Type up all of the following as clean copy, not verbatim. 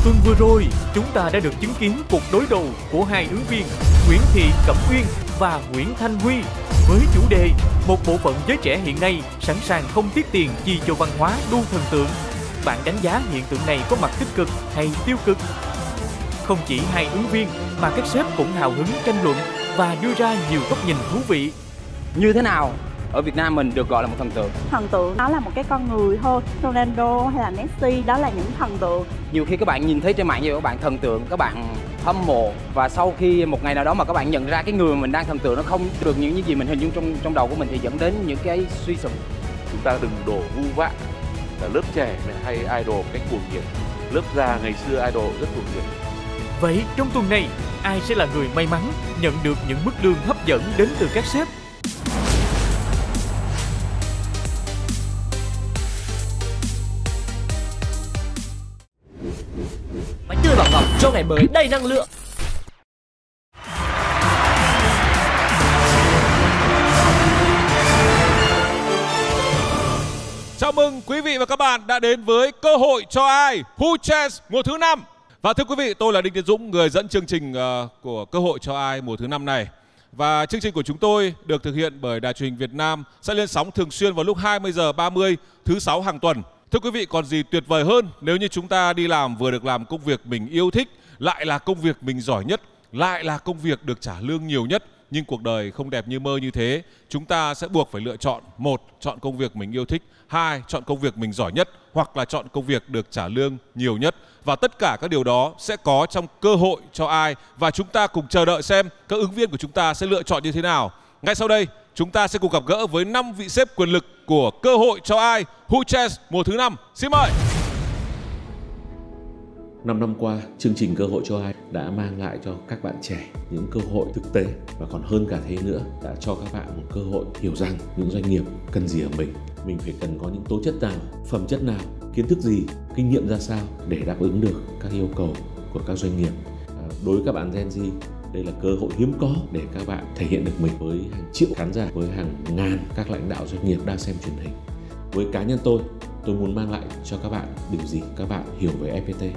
Tuần vừa rồi, chúng ta đã được chứng kiến cuộc đối đầu của hai ứng viên Nguyễn Thị Cẩm Uyên và Nguyễn Thanh Huy với chủ đề một bộ phận giới trẻ hiện nay sẵn sàng không tiếc tiền chi cho văn hóa đu thần tượng. Bạn đánh giá hiện tượng này có mặt tích cực hay tiêu cực? Không chỉ hai ứng viên mà các sếp cũng hào hứng tranh luận và đưa ra nhiều góc nhìn thú vị. Như thế nào ở Việt Nam mình được gọi là một thần tượng? Thần tượng đó là một cái con người thôi. Ronaldo hay là Messi đó là những thần tượng. Nhiều khi các bạn nhìn thấy trên mạng như các bạn thần tượng, các bạn hâm mộ, và sau khi một ngày nào đó mà các bạn nhận ra cái người mình đang thần tượng nó không được những gì mình hình dung trong đầu của mình, thì dẫn đến những cái suy sụp. Chúng ta đừng đổ vu vạ là lớp trẻ hay idol cách cuồng nhiệt. Lớp già ngày xưa idol rất cuồng nhiệt. Vậy trong tuần này, ai sẽ là người may mắn nhận được những mức lương hấp dẫn đến từ các sếp? Bánh tươi Bảo Ngọc cho ngày mới đầy năng lượng. Chào mừng quý vị và các bạn đã đến với Cơ hội cho ai Who Chance mùa thứ 5. Và thưa quý vị, tôi là Đinh Tiến Dũng, người dẫn chương trình của Cơ hội cho ai mùa thứ 5 này. Và chương trình của chúng tôi được thực hiện bởi Đài Truyền hình Việt Nam, sẽ lên sóng thường xuyên vào lúc 20h30 thứ 6 hàng tuần. Thưa quý vị, còn gì tuyệt vời hơn nếu như chúng ta đi làm vừa được làm công việc mình yêu thích, lại là công việc mình giỏi nhất, lại là công việc được trả lương nhiều nhất. Nhưng cuộc đời không đẹp như mơ như thế. Chúng ta sẽ buộc phải lựa chọn: một, chọn công việc mình yêu thích; hai, chọn công việc mình giỏi nhất, hoặc là chọn công việc được trả lương nhiều nhất. Và tất cả các điều đó sẽ có trong Cơ hội cho ai. Và chúng ta cùng chờ đợi xem các ứng viên của chúng ta sẽ lựa chọn như thế nào. Ngay sau đây, chúng ta sẽ cùng gặp gỡ với 5 vị sếp quyền lực của Cơ hội cho ai Who Chance mùa thứ 5. Xin mời. 5 năm qua, chương trình Cơ hội cho ai đã mang lại cho các bạn trẻ những cơ hội thực tế, và còn hơn cả thế nữa, đã cho các bạn một cơ hội hiểu rằng những doanh nghiệp cần gì ở mình phải cần có những tố chất nào, phẩm chất nào, kiến thức gì, kinh nghiệm ra sao để đáp ứng được các yêu cầu của các doanh nghiệp. Đối với các bạn Gen Z, đây là cơ hội hiếm có để các bạn thể hiện được mình với hàng triệu khán giả, với hàng ngàn các lãnh đạo doanh nghiệp đang xem truyền hình. Với cá nhân tôi muốn mang lại cho các bạn điều gì? Các bạn hiểu về FPT,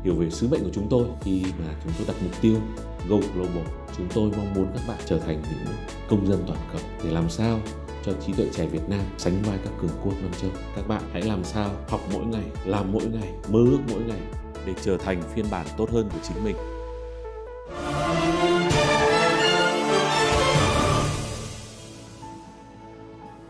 hiểu về sứ mệnh của chúng tôi khi mà chúng tôi đặt mục tiêu Go Global. Chúng tôi mong muốn các bạn trở thành những công dân toàn cầu để làm sao cho trí tuệ trẻ Việt Nam sánh vai các cường quốc Nam Châu. Các bạn hãy làm sao học mỗi ngày, làm mỗi ngày, mơ ước mỗi ngày để trở thành phiên bản tốt hơn của chính mình.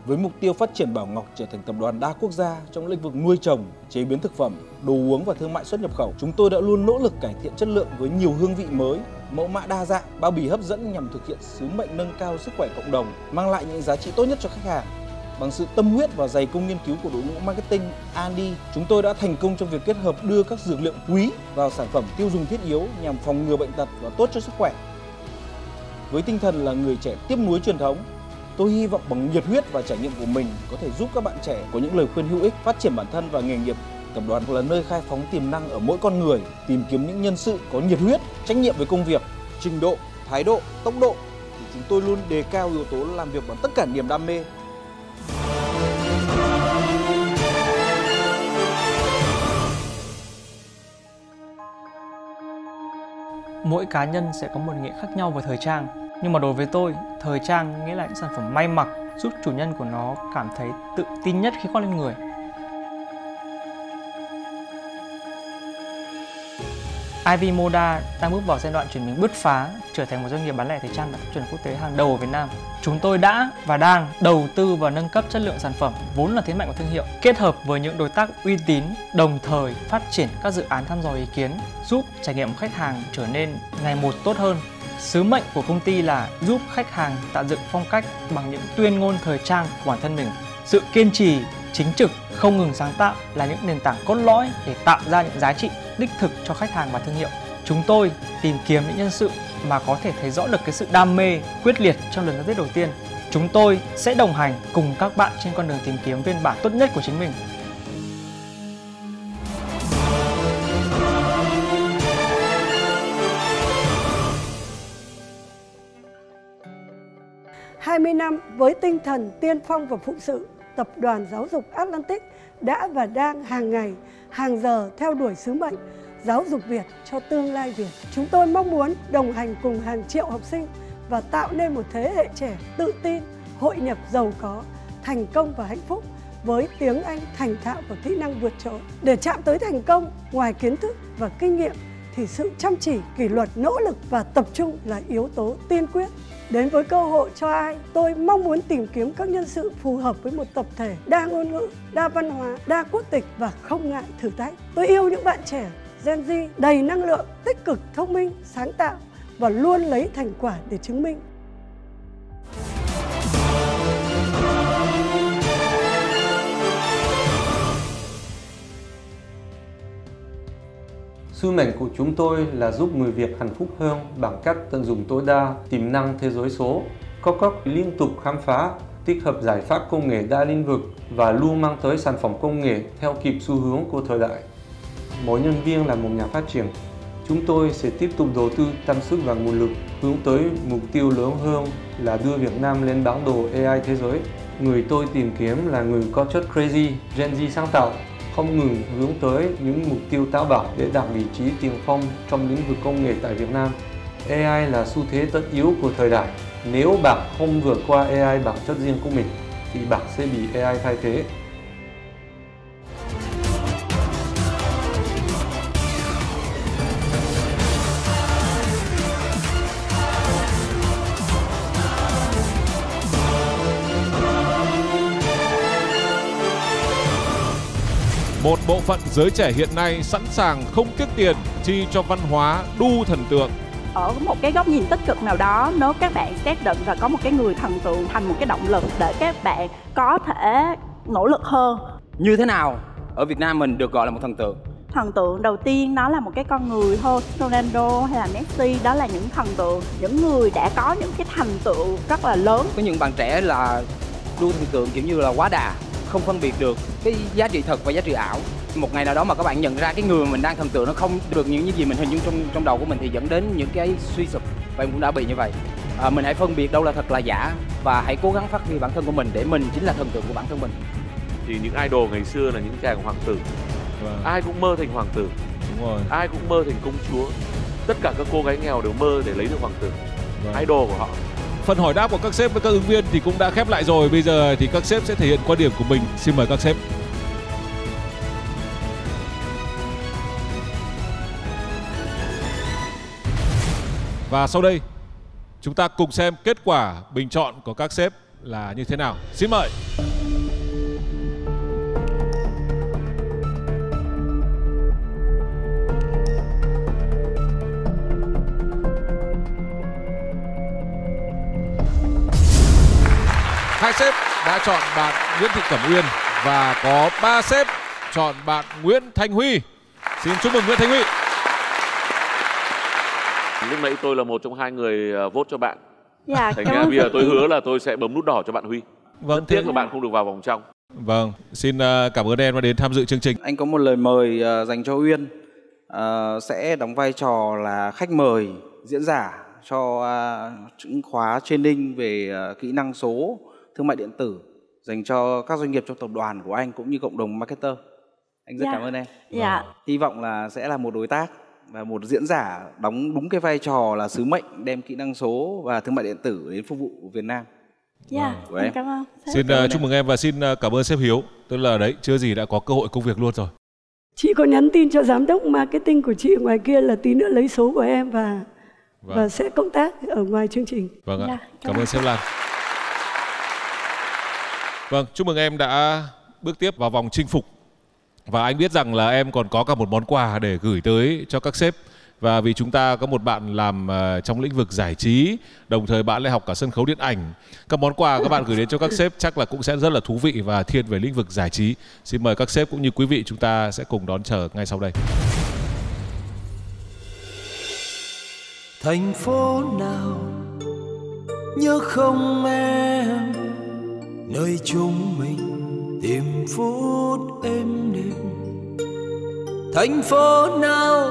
Với mục tiêu phát triển Bảo Ngọc trở thành tập đoàn đa quốc gia trong lĩnh vực nuôi trồng, chế biến thực phẩm, đồ uống và thương mại xuất nhập khẩu, chúng tôi đã luôn nỗ lực cải thiện chất lượng với nhiều hương vị mới, mẫu mã đa dạng, bao bì hấp dẫn nhằm thực hiện sứ mệnh nâng cao sức khỏe cộng đồng, mang lại những giá trị tốt nhất cho khách hàng. Bằng sự tâm huyết và dày công nghiên cứu của đội ngũ marketing R&D, chúng tôi đã thành công trong việc kết hợp đưa các dược liệu quý vào sản phẩm tiêu dùng thiết yếu nhằm phòng ngừa bệnh tật và tốt cho sức khỏe. Với tinh thần là người trẻ tiếp nối truyền thống, tôi hy vọng bằng nhiệt huyết và trải nghiệm của mình có thể giúp các bạn trẻ có những lời khuyên hữu ích phát triển bản thân và nghề nghiệp. Tập đoàn là nơi khai phóng tiềm năng ở mỗi con người, tìm kiếm những nhân sự có nhiệt huyết, trách nhiệm với công việc, trình độ, thái độ, tốc độ. Thì chúng tôi luôn đề cao yếu tố làm việc bằng tất cả niềm đam mê. Mỗi cá nhân sẽ có một nghĩa khác nhau với thời trang. Nhưng mà đối với tôi, thời trang nghĩa là những sản phẩm may mặc giúp chủ nhân của nó cảm thấy tự tin nhất khi khoác lên người. IV Moda đang bước vào giai đoạn chuyển mình bứt phá, trở thành một doanh nghiệp bán lẻ thời trang đạt chuẩn quốc tế hàng đầu ở Việt Nam. Chúng tôi đã và đang đầu tư vào nâng cấp chất lượng sản phẩm vốn là thế mạnh của thương hiệu, kết hợp với những đối tác uy tín, đồng thời phát triển các dự án thăm dò ý kiến, giúp trải nghiệm khách hàng trở nên ngày một tốt hơn. Sứ mệnh của công ty là giúp khách hàng tạo dựng phong cách bằng những tuyên ngôn thời trang của bản thân mình. Sự kiên trì, chính trực, không ngừng sáng tạo là những nền tảng cốt lõi để tạo ra những giá trị đích thực cho khách hàng và thương hiệu. Chúng tôi tìm kiếm những nhân sự mà có thể thấy rõ được cái sự đam mê, quyết liệt trong lần ra giết đầu tiên. Chúng tôi sẽ đồng hành cùng các bạn trên con đường tìm kiếm phiên bản tốt nhất của chính mình. năm với tinh thần tiên phong và phụng sự, Tập đoàn Giáo dục Atlantic đã và đang hàng ngày, hàng giờ theo đuổi sứ mệnh giáo dục Việt cho tương lai Việt. Chúng tôi mong muốn đồng hành cùng hàng triệu học sinh và tạo nên một thế hệ trẻ tự tin, hội nhập giàu có, thành công và hạnh phúc với tiếng Anh thành thạo và kỹ năng vượt trội. Để chạm tới thành công, ngoài kiến thức và kinh nghiệm thì sự chăm chỉ, kỷ luật, nỗ lực và tập trung là yếu tố tiên quyết. Đến với cơ hội cho ai, tôi mong muốn tìm kiếm các nhân sự phù hợp với một tập thể đa ngôn ngữ, đa văn hóa, đa quốc tịch và không ngại thử thách. Tôi yêu những bạn trẻ Gen Z đầy năng lượng, tích cực, thông minh, sáng tạo và luôn lấy thành quả để chứng minh. Sứ mệnh của chúng tôi là giúp người Việt hạnh phúc hơn bằng cách tận dụng tối đa tiềm năng thế giới số, có cách liên tục khám phá, tích hợp giải pháp công nghệ đa lĩnh vực và luôn mang tới sản phẩm công nghệ theo kịp xu hướng của thời đại. Mỗi nhân viên là một nhà phát triển. Chúng tôi sẽ tiếp tục đầu tư tâm sức và nguồn lực hướng tới mục tiêu lớn hơn là đưa Việt Nam lên bản đồ AI thế giới. Người tôi tìm kiếm là người có chất crazy, Gen Z sáng tạo, không ngừng hướng tới những mục tiêu táo bạo để đạt vị trí tiền phong trong lĩnh vực công nghệ tại Việt Nam. AI là xu thế tất yếu của thời đại. Nếu bạn không vượt qua AI bằng chất riêng của mình, thì bạn sẽ bị AI thay thế. Một bộ phận giới trẻ hiện nay sẵn sàng không tiếc tiền chi cho văn hóa đu thần tượng. Ở một cái góc nhìn tích cực nào đó, nếu các bạn xác định và có một cái người thần tượng thành một cái động lực để các bạn có thể nỗ lực hơn. Như thế nào ở Việt Nam mình được gọi là một thần tượng? Thần tượng đầu tiên nó là một cái con người thôi. Ronaldo hay là Messi đó là những thần tượng, những người đã có những cái thành tựu rất là lớn. Có những bạn trẻ là đu thần tượng kiểu như là quá đà, không phân biệt được cái giá trị thật và giá trị ảo. Một ngày nào đó mà các bạn nhận ra cái người mình đang thần tượng nó không được những gì mình hình dung trong đầu của mình thì dẫn đến những cái suy sụp. Và em cũng đã bị như vậy. Mình hãy phân biệt đâu là thật là giả và hãy cố gắng phát huy bản thân của mình để mình chính là thần tượng của bản thân mình. Thì những idol ngày xưa là những chàng hoàng tử. Ai cũng mơ thành hoàng tử. Đúng rồi. Ai cũng mơ thành công chúa. Tất cả các cô gái nghèo đều mơ để lấy được hoàng tử. Idol của họ. Phần hỏi đáp của các sếp với các ứng viên thì cũng đã khép lại rồi. Bây giờ thì các sếp sẽ thể hiện quan điểm của mình. Xin mời các sếp. Và sau đây chúng ta cùng xem kết quả bình chọn của các sếp là như thế nào. Xin mời. Hai sếp đã chọn bạn Nguyễn Thị Cẩm Uyên và có 3 sếp chọn bạn Nguyễn Thành Huy. Xin chúc mừng Nguyễn Thành Huy. Lúc nãy tôi là một trong 2 người vote cho bạn. Dạ, thành ra bây giờ tôi hứa là tôi sẽ bấm nút đỏ cho bạn Huy. Vâng, rất tiếc là bạn không được vào vòng trong. Vâng, xin cảm ơn em đã đến tham dự chương trình. Anh có một lời mời dành cho Uyên, sẽ đóng vai trò là khách mời diễn giả cho những khóa training về kỹ năng số, thương mại điện tử dành cho các doanh nghiệp trong tập đoàn của anh cũng như cộng đồng marketer. Anh rất cảm ơn em. Dạ. Hy vọng là sẽ là một đối tác và một diễn giả đóng đúng cái vai trò là sứ mệnh đem kỹ năng số và thương mại điện tử đến phục vụ Việt Nam. Dạ, em cảm ơn. Xin chúc mừng em và xin cảm ơn sếp Hiếu. Tức là đấy, chưa gì đã có cơ hội công việc luôn rồi. Chị có nhắn tin cho giám đốc marketing của chị ở ngoài kia là tí nữa lấy số của em và sẽ cộng tác ở ngoài chương trình. Vâng ạ, cảm ơn sếp Lan. Vâng, chúc mừng em đã bước tiếp vào vòng chinh phục. Và anh biết rằng là em còn có cả một món quà để gửi tới cho các sếp. Và vì chúng ta có một bạn làm trong lĩnh vực giải trí, đồng thời bạn lại học cả sân khấu điện ảnh. Các món quà các bạn gửi đến cho các sếp chắc là cũng sẽ rất là thú vị và thiên về lĩnh vực giải trí. Xin mời các sếp cũng như quý vị chúng ta sẽ cùng đón chờ ngay sau đây. Thành phố nào nhớ không em, nơi chúng mình tìm phút êm đềm. Thành phố nào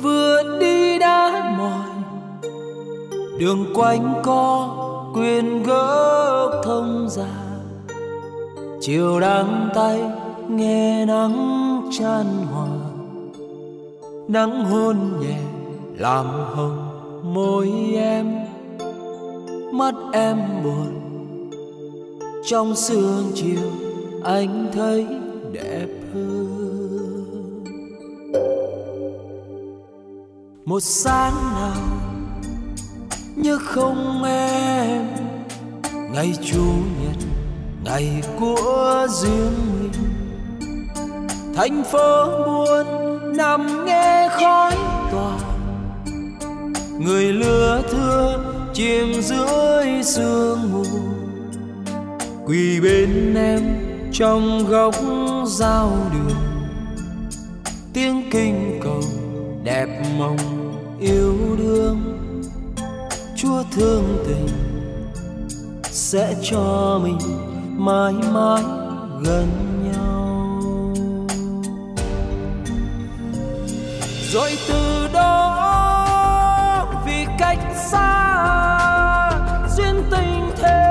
vừa đi đã mỏi, đường quanh co quyện gốc thông già. Chiều đắng tay nghe nắng chan hòa, nắng hôn nhẹ làm hồng môi em, mắt em buồn trong sương chiều anh thấy đẹp hơn. Một sáng nào như không em, ngày chủ nhật ngày của riêng mình, thành phố buồn nằm nghe khói tỏa, người lứa thưa chìm dưới sương mù, quỳ bên em trong góc giao đường, tiếng kinh cầu đẹp mộng yêu đương. Chúa thương tình sẽ cho mình mãi mãi gần nhau. Rồi từ đó vì cách xa duyên tình thêm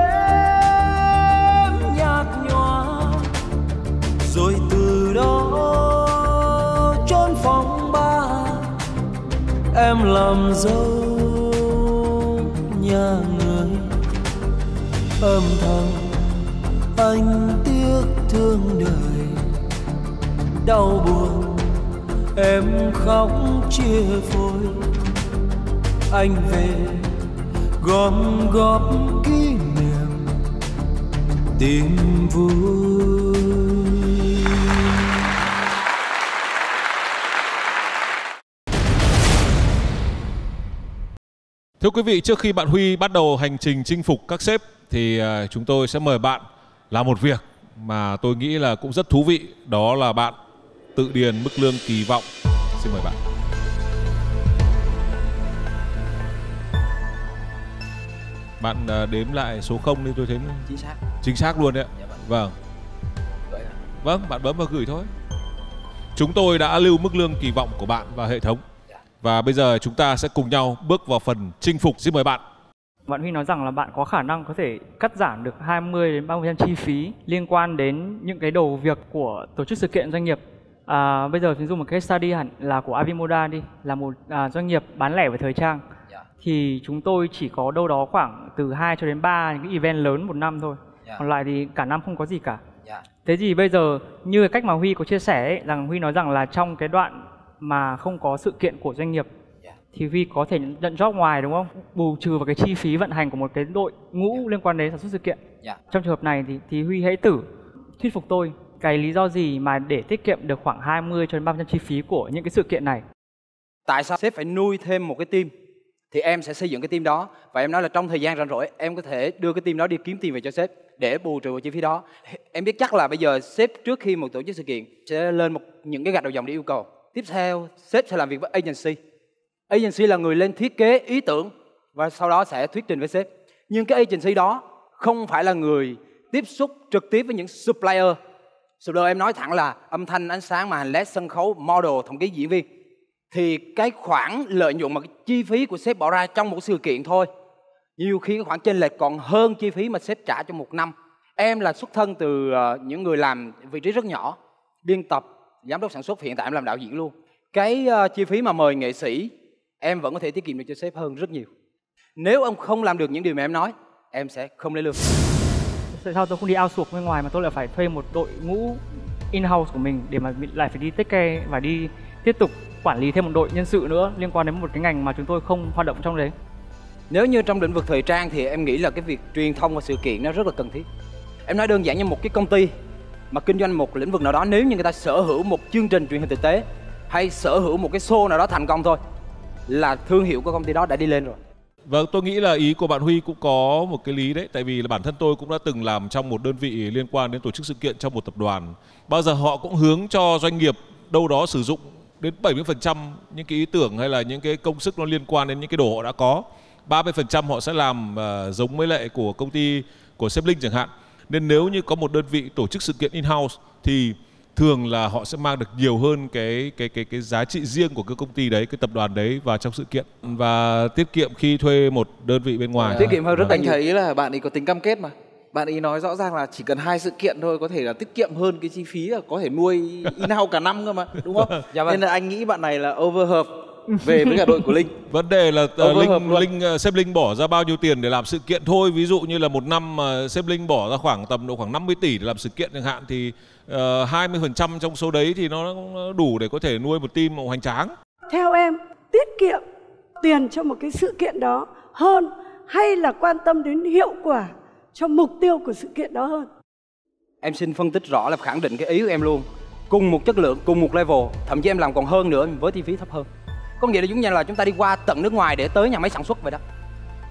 nhạt nhòa, rồi từ đó trốn phòng ba em làm dâu nhà người, âm thầm anh tiếc thương đời, đau buồn em khóc chia phôi, anh về gom góp kỷ niệm tìm vui. Thưa quý vị, trước khi bạn Huy bắt đầu hành trình chinh phục các sếp thì chúng tôi sẽ mời bạn làm một việc mà tôi nghĩ là cũng rất thú vị, đó là bạn tự điền mức lương kỳ vọng. Xin mời bạn. Bạn đếm lại số 0 đi, tôi thấy chính xác. Chính xác luôn đấy ạ. Dạ vâng. Vâng, bạn bấm vào gửi thôi. Chúng tôi đã lưu mức lương kỳ vọng của bạn vào hệ thống. Và bây giờ chúng ta sẽ cùng nhau bước vào phần chinh phục. Xin mời bạn. Bạn Huy nói rằng là bạn có khả năng có thể cắt giảm được 20 đến 30% chi phí liên quan đến những cái đầu việc của tổ chức sự kiện doanh nghiệp. Bây giờ mình dùng một case study hẳn là của Avimoda đi, là một doanh nghiệp bán lẻ về thời trang. Thì chúng tôi chỉ có đâu đó khoảng từ 2 cho đến 3 những cái event lớn một năm thôi. Còn lại thì cả năm không có gì cả. Thế thì bây giờ như cái cách mà Huy có chia sẻ ấy, rằng Huy nói rằng là trong cái đoạn mà không có sự kiện của doanh nghiệp thì Huy có thể nhận job ngoài, đúng không? Bù trừ vào cái chi phí vận hành của một cái đội ngũ liên quan đến sản xuất sự kiện. Trong trường hợp này thì Huy hãy thử thuyết phục tôi cái lý do gì mà để tiết kiệm được khoảng 20 cho đến 30% chi phí của những cái sự kiện này. Tại sao sếp phải nuôi thêm một cái team? Thì em sẽ xây dựng cái team đó, và em nói là trong thời gian rảnh rỗi em có thể đưa cái team đó đi kiếm tiền về cho sếp để bù trừ chi phí đó. Em biết chắc là bây giờ sếp trước khi một tổ chức sự kiện sẽ lên những cái gạch đầu dòng để yêu cầu. Tiếp theo sếp sẽ làm việc với agency. Agency là người lên thiết kế ý tưởng và sau đó sẽ thuyết trình với sếp. Nhưng cái agency đó không phải là người tiếp xúc trực tiếp với những supplier. Supplier em nói thẳng là âm thanh, ánh sáng, màn hình LED, sân khấu, model, thậm chí diễn viên. Thì cái khoản lợi nhuận mà cái chi phí của sếp bỏ ra trong một sự kiện thôi, nhiều khi cái khoản chênh lệch còn hơn chi phí mà sếp trả trong một năm. Em là xuất thân từ những người làm vị trí rất nhỏ, biên tập, giám đốc sản xuất, hiện tại em làm đạo diễn luôn. Cái chi phí mà mời nghệ sĩ em vẫn có thể tiết kiệm được cho sếp hơn rất nhiều. Nếu ông không làm được những điều mà em nói, em sẽ không lấy lương. Tại sao tôi không đi outsource bên ngoài mà tôi lại phải thuê một đội ngũ in-house của mình để mà lại phải đi take care và đi tiếp tục quản lý thêm một đội nhân sự nữa liên quan đến một cái ngành mà chúng tôi không hoạt động trong đấy? Nếu như trong lĩnh vực thời trang thì em nghĩ là cái việc truyền thông và sự kiện nó rất là cần thiết. Em nói đơn giản như một cái công ty mà kinh doanh một lĩnh vực nào đó, nếu như người ta sở hữu một chương trình truyền hình thực tế hay sở hữu một cái show nào đó thành công thôi là thương hiệu của công ty đó đã đi lên rồi. Vâng, tôi nghĩ là ý của bạn Huy cũng có một cái lý đấy. Tại vì là bản thân tôi cũng đã từng làm trong một đơn vị liên quan đến tổ chức sự kiện trong một tập đoàn. Bao giờ họ cũng hướng cho doanh nghiệp đâu đó sử dụng đến 70% những cái ý tưởng hay là những cái công sức nó liên quan đến những cái đồ họ đã có. 30% họ sẽ làm giống với lại của công ty của sếp Linh chẳng hạn. Nên nếu như có một đơn vị tổ chức sự kiện in-house thì thường là họ sẽ mang được nhiều hơn cái giá trị riêng của cái công ty đấy, cái tập đoàn đấy vào trong sự kiện, và tiết kiệm khi thuê một đơn vị bên ngoài. Tiết kiệm hơn rất là nhiều. Anh thấy là bạn ấy có tính cam kết mà. Bạn ý nói rõ ràng là chỉ cần 2 sự kiện thôi có thể là tiết kiệm hơn cái chi phí là có thể nuôi in-house cả năm cơ mà, đúng không? Dạ vâng. Nên là anh nghĩ bạn này là overherb về với cả đội của Linh. Vấn đề là sếp Linh bỏ ra bao nhiêu tiền để làm sự kiện thôi. Ví dụ như là một năm mà sếp Linh bỏ ra khoảng 50 tỷ để làm sự kiện chẳng hạn, thì 20% trong số đấy thì nó đủ để có thể nuôi một team hoành tráng. Theo em, tiết kiệm tiền cho một cái sự kiện đó hơn hay là quan tâm đến hiệu quả cho mục tiêu của sự kiện đó hơn? Em xin phân tích rõ là khẳng định cái ý của em luôn. Cùng một chất lượng, cùng một level, thậm chí em làm còn hơn nữa với chi phí thấp hơn. Có nghĩa là giống như là chúng ta đi qua tận nước ngoài để tới nhà máy sản xuất vậy đó.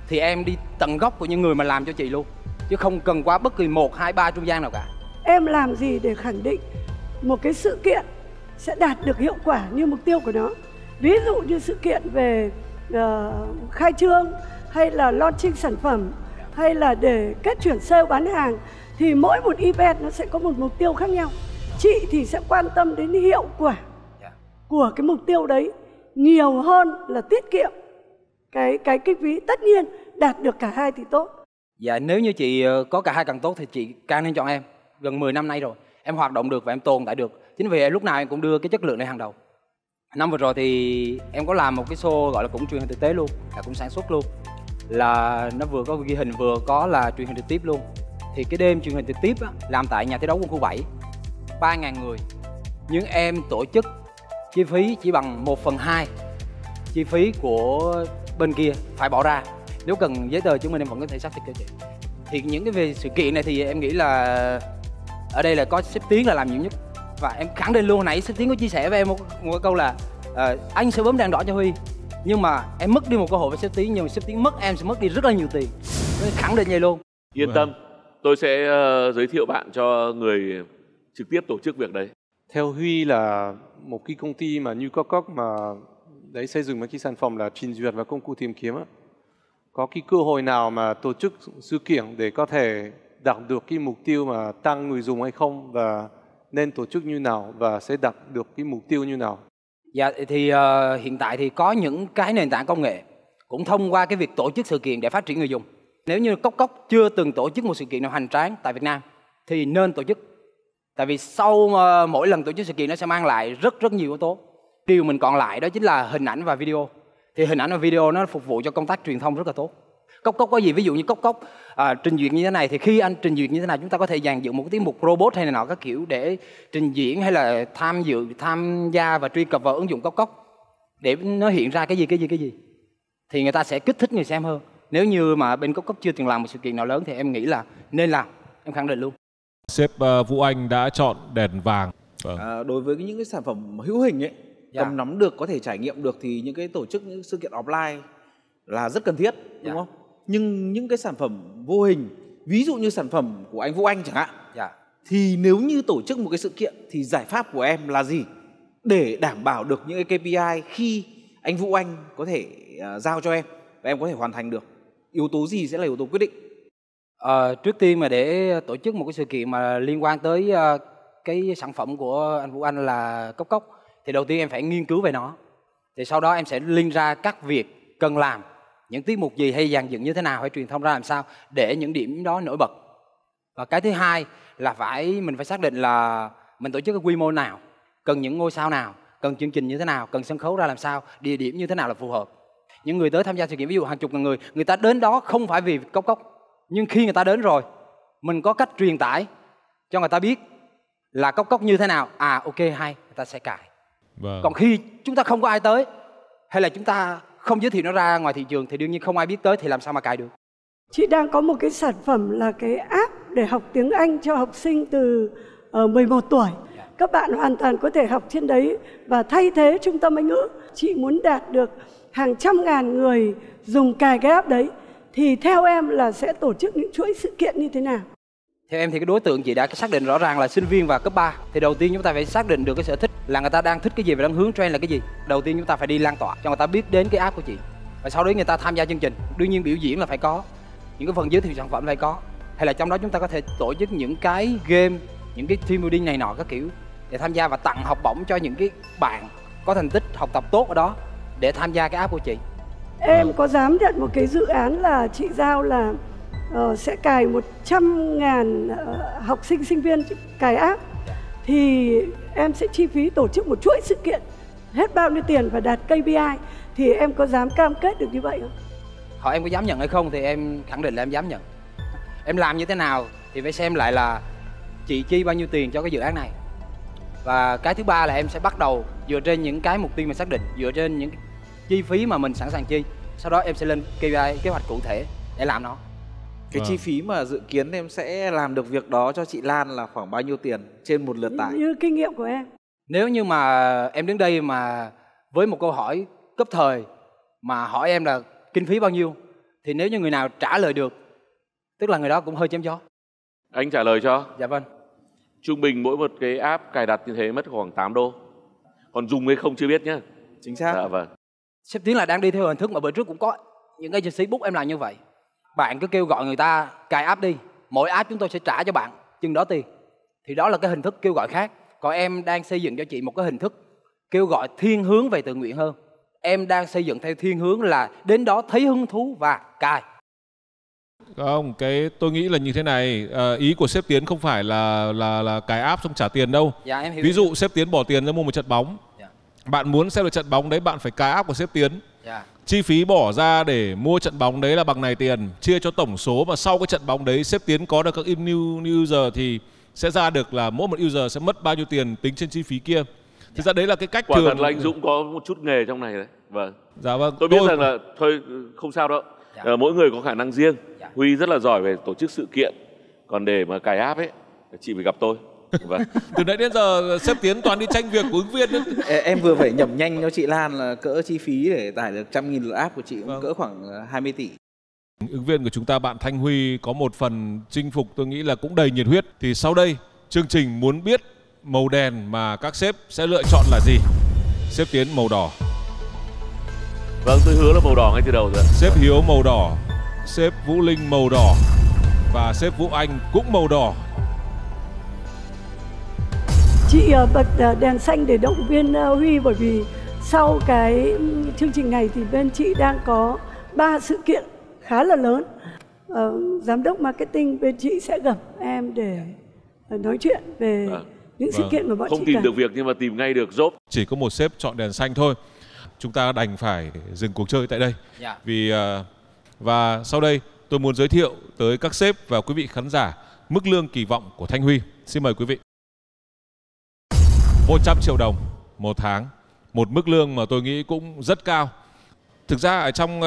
Thì em đi tận gốc của những người mà làm cho chị luôn, chứ không cần qua bất kỳ 1, 2, 3 trung gian nào cả. Em làm gì để khẳng định một cái sự kiện sẽ đạt được hiệu quả như mục tiêu của nó? Ví dụ như sự kiện về khai trương, hay là launching sản phẩm, hay là để kết chuyển sale bán hàng, thì mỗi một event nó sẽ có một mục tiêu khác nhau. Chị thì sẽ quan tâm đến hiệu quả của cái mục tiêu đấy nhiều hơn là tiết kiệm cái phí. Tất nhiên đạt được cả hai thì tốt. Dạ, nếu như chị có cả hai càng tốt thì chị càng nên chọn em. Gần 10 năm nay rồi em hoạt động được và em tồn tại được. Chính vì lúc nào em cũng đưa cái chất lượng này hàng đầu. Năm vừa rồi thì em có làm một cái show gọi là cũng truyền hình thực tế luôn, là cũng sản xuất luôn, là nó vừa có ghi hình vừa có là truyền hình trực tiếp luôn. Thì cái đêm truyền hình trực tiếp á, làm tại nhà thi đấu Quân khu 7, 3.000 người, nhưng em tổ chức chi phí chỉ bằng 1/2 chi phí của bên kia phải bỏ ra. Nếu cần giấy tờ chúng mình em vẫn có thể xác thực cho chị. Thì những cái về sự kiện này thì em nghĩ là ở đây là có sếp Tiến là làm nhiều nhất. Và em khẳng định luôn, hồi nãy sếp Tiến có chia sẻ với em một câu là anh sẽ bấm đèn đỏ cho Huy, nhưng mà em mất đi một cơ hội với sếp Tiến, nhưng mà sếp Tiến mất em sẽ mất đi rất là nhiều tiền. Nên khẳng định vậy luôn. Yên tâm, tôi sẽ giới thiệu bạn cho người trực tiếp tổ chức việc đấy. Theo Huy là một cái công ty mà như Cococ mà đấy xây dựng một cái sản phẩm là trình duyệt và công cụ tìm kiếm á, có cái cơ hội nào mà tổ chức sự kiện để có thể đạt được cái mục tiêu mà tăng người dùng hay không, và nên tổ chức như nào và sẽ đạt được cái mục tiêu như nào? Dạ thì hiện tại thì có những cái nền tảng công nghệ cũng thông qua cái việc tổ chức sự kiện để phát triển người dùng. Nếu như Cococ chưa từng tổ chức một sự kiện nào hoành tráng tại Việt Nam thì nên tổ chức. Tại vì sau mỗi lần tổ chức sự kiện nó sẽ mang lại rất nhiều yếu tố. Điều mình còn lại đó chính là hình ảnh và video. Thì hình ảnh và video nó phục vụ cho công tác truyền thông rất là tốt. Cococ có gì? Ví dụ như Cococ trình duyệt như thế này, thì khi anh trình duyệt như thế này chúng ta có thể dàn dựng một cái tiết mục robot hay này nọ các kiểu để trình diễn, hay là tham gia và truy cập vào ứng dụng Cococ để nó hiện ra cái gì thì người ta sẽ kích thích người xem hơn. Nếu như mà bên Cococ chưa từng làm một sự kiện nào lớn thì em nghĩ là nên làm, em khẳng định luôn. Sếp Vũ Anh đã chọn đèn vàng. Đối với những cái sản phẩm hữu hình ấy, cầm nắm được, có thể trải nghiệm được thì những cái tổ chức những sự kiện offline là rất cần thiết, đúng không? Nhưng những cái sản phẩm vô hình, ví dụ như sản phẩm của anh Vũ Anh chẳng hạn, thì nếu như tổ chức một cái sự kiện thì giải pháp của em là gì để đảm bảo được những cái KPI khi anh Vũ Anh có thể giao cho em và em có thể hoàn thành được? Yếu tố gì sẽ là yếu tố quyết định? Trước tiên mà để tổ chức một cái sự kiện mà liên quan tới cái sản phẩm của anh Vũ Anh là Cococ, thì đầu tiên em phải nghiên cứu về nó. Thì sau đó em sẽ link ra các việc cần làm, những tiết mục gì hay dàn dựng như thế nào, hay truyền thông ra làm sao để những điểm đó nổi bật. Và cái thứ hai là mình phải xác định là mình tổ chức cái quy mô nào, cần những ngôi sao nào, cần chương trình như thế nào, cần sân khấu ra làm sao, địa điểm như thế nào là phù hợp. Những người tới tham gia sự kiện ví dụ hàng chục ngàn người, người ta đến đó không phải vì Cococ, nhưng khi người ta đến rồi mình có cách truyền tải cho người ta biết là Cococ như thế nào, ok hay, người ta sẽ cài. Còn khi chúng ta không có ai tới, hay là chúng ta không giới thiệu nó ra ngoài thị trường thì đương nhiên không ai biết tới thì làm sao mà cài được. Chị đang có một cái sản phẩm là cái app để học tiếng Anh cho học sinh từ 11 tuổi. Các bạn hoàn toàn có thể học trên đấy và thay thế trung tâm Anh ngữ. Chị muốn đạt được hàng trăm ngàn người dùng cài cái app đấy, thì theo em là sẽ tổ chức những chuỗi sự kiện như thế nào? Theo em thì cái đối tượng chị đã xác định rõ ràng là sinh viên và cấp 3. Thì đầu tiên chúng ta phải xác định được cái sở thích là người ta đang thích cái gì và đang hướng trend là cái gì. Đầu tiên chúng ta phải đi lan tỏa cho người ta biết đến cái app của chị. Và sau đấy người ta tham gia chương trình. Đương nhiên biểu diễn là phải có, những cái phần giới thiệu sản phẩm phải có. Hay là trong đó chúng ta có thể tổ chức những cái game, những cái team building này nọ các kiểu để tham gia và tặng học bổng cho những cái bạn có thành tích học tập tốt ở đó để tham gia cái app của chị. Em có dám nhận một cái dự án là chị giao là sẽ cài 100.000 học sinh, sinh viên cài app, thì em sẽ chi phí tổ chức một chuỗi sự kiện hết bao nhiêu tiền và đạt KPI, thì em có dám cam kết được như vậy không? Hỏi em có dám nhận hay không thì em khẳng định là em dám nhận. Em làm như thế nào thì phải xem lại là chị chi bao nhiêu tiền cho cái dự án này. Và cái thứ ba là em sẽ bắt đầu dựa trên những cái mục tiêu mình xác định, dựa trên những chi phí mà mình sẵn sàng chi. Sau đó em sẽ lên KPI, kế hoạch cụ thể để làm nó. Cái chi phí mà dự kiến em sẽ làm được việc đó cho chị Lan là khoảng bao nhiêu tiền trên một lượt tải? Như kinh nghiệm của em. Nếu như mà em đứng đây mà với một câu hỏi cấp thời mà hỏi em là kinh phí bao nhiêu, thì nếu như người nào trả lời được, tức là người đó cũng hơi chém gió. Anh trả lời cho. Dạ vâng. Trung bình mỗi một cái app cài đặt như thế mất khoảng 8 đô. Còn dùng hay không chưa biết nhá. Chính xác. Dạ vâng. Sếp Tiến là đang đi theo hình thức mà bữa trước cũng có những agency book em làm như vậy. Bạn cứ kêu gọi người ta cài app đi, mỗi app chúng tôi sẽ trả cho bạn chừng đó tiền. Thì đó là cái hình thức kêu gọi khác. Còn em đang xây dựng cho chị một cái hình thức kêu gọi thiên hướng về tự nguyện hơn. Em đang xây dựng theo thiên hướng là đến đó thấy hứng thú và cài. Không, cái tôi nghĩ là như thế này, ý của sếp Tiến không phải là cài app xong trả tiền đâu. Dạ, em hiểu. Ví dụ sếp Tiến bỏ tiền ra mua một trận bóng. Dạ. Bạn muốn xem được trận bóng đấy, bạn phải cài app của sếp Tiến. Dạ. Chi phí bỏ ra để mua trận bóng đấy là bằng này tiền, chia cho tổng số mà sau cái trận bóng đấy sếp Tiến có được các new user thì sẽ ra được là mỗi một user sẽ mất bao nhiêu tiền tính trên chi phí kia. Thực ra đấy là cái cách quả thường. thật là anh Dũng có một chút nghề trong này đấy. Vâng. Dạ vâng. Tôi biết rằng là thôi không sao đâu. Dạ. Mỗi người có khả năng riêng. Dạ. Huy rất là giỏi về tổ chức sự kiện. Còn để mà cài app ấy, chị phải gặp tôi. Vâng. Từ nãy đến giờ sếp Tiến toàn đi tranh việc của ứng viên đấy. Em vừa phải nhẩm nhanh cho chị Lan là cỡ chi phí để tải được 100.000 lượt app của chị cũng cỡ khoảng 20 tỷ. Ứng viên của chúng ta bạn Thanh Huy có một phần chinh phục tôi nghĩ là cũng đầy nhiệt huyết. Thì sau đây chương trình muốn biết màu đèn mà các sếp sẽ lựa chọn là gì? Sếp Tiến màu đỏ. Vâng, tôi hứa là màu đỏ ngay từ đầu rồi. Sếp Hiếu màu đỏ, sếp Vũ Linh màu đỏ và sếp Vũ Anh cũng màu đỏ. Chị bật đèn xanh để động viên Huy, bởi vì sau cái chương trình này thì bên chị đang có 3 sự kiện khá là lớn. Giám đốc marketing bên chị sẽ gặp em để nói chuyện về những sự kiện mà bọn không chị tìm cần. được việc nhưng mà tìm ngay được job. Chỉ có một sếp chọn đèn xanh thôi. Chúng ta đành phải dừng cuộc chơi tại đây. Dạ. Vì và sau đây tôi muốn giới thiệu tới các sếp và quý vị khán giả mức lương kỳ vọng của Thanh Huy. Xin mời quý vị. 100 triệu đồng một tháng, một mức lương mà tôi nghĩ cũng rất cao. Thực ra ở trong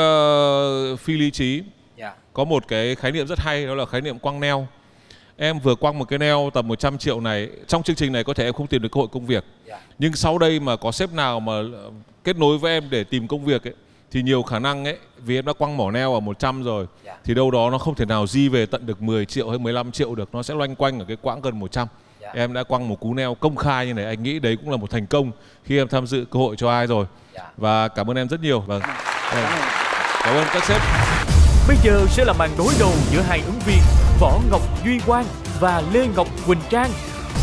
phi lý trí có một cái khái niệm rất hay, đó là khái niệm quăng neo. Em vừa quăng một cái neo tầm 100 triệu này, trong chương trình này có thể em không tìm được cơ hội công việc. Nhưng sau đây mà có sếp nào mà kết nối với em để tìm công việc ấy, thì nhiều khả năng ấy, vì em đã quăng mỏ neo ở 100 rồi, thì đâu đó nó không thể nào di về tận được 10 triệu hay 15 triệu được, nó sẽ loanh quanh ở cái quãng gần 100. Em đã quăng một cú neo công khai như này, anh nghĩ đấy cũng là một thành công khi em tham dự cơ hội cho ai rồi. Và cảm ơn em rất nhiều. Vâng. Cảm ơn các sếp. Bây giờ sẽ là màn đối đầu giữa hai ứng viên Võ Ngọc Duy Quang và Lê Ngọc Quỳnh Trang.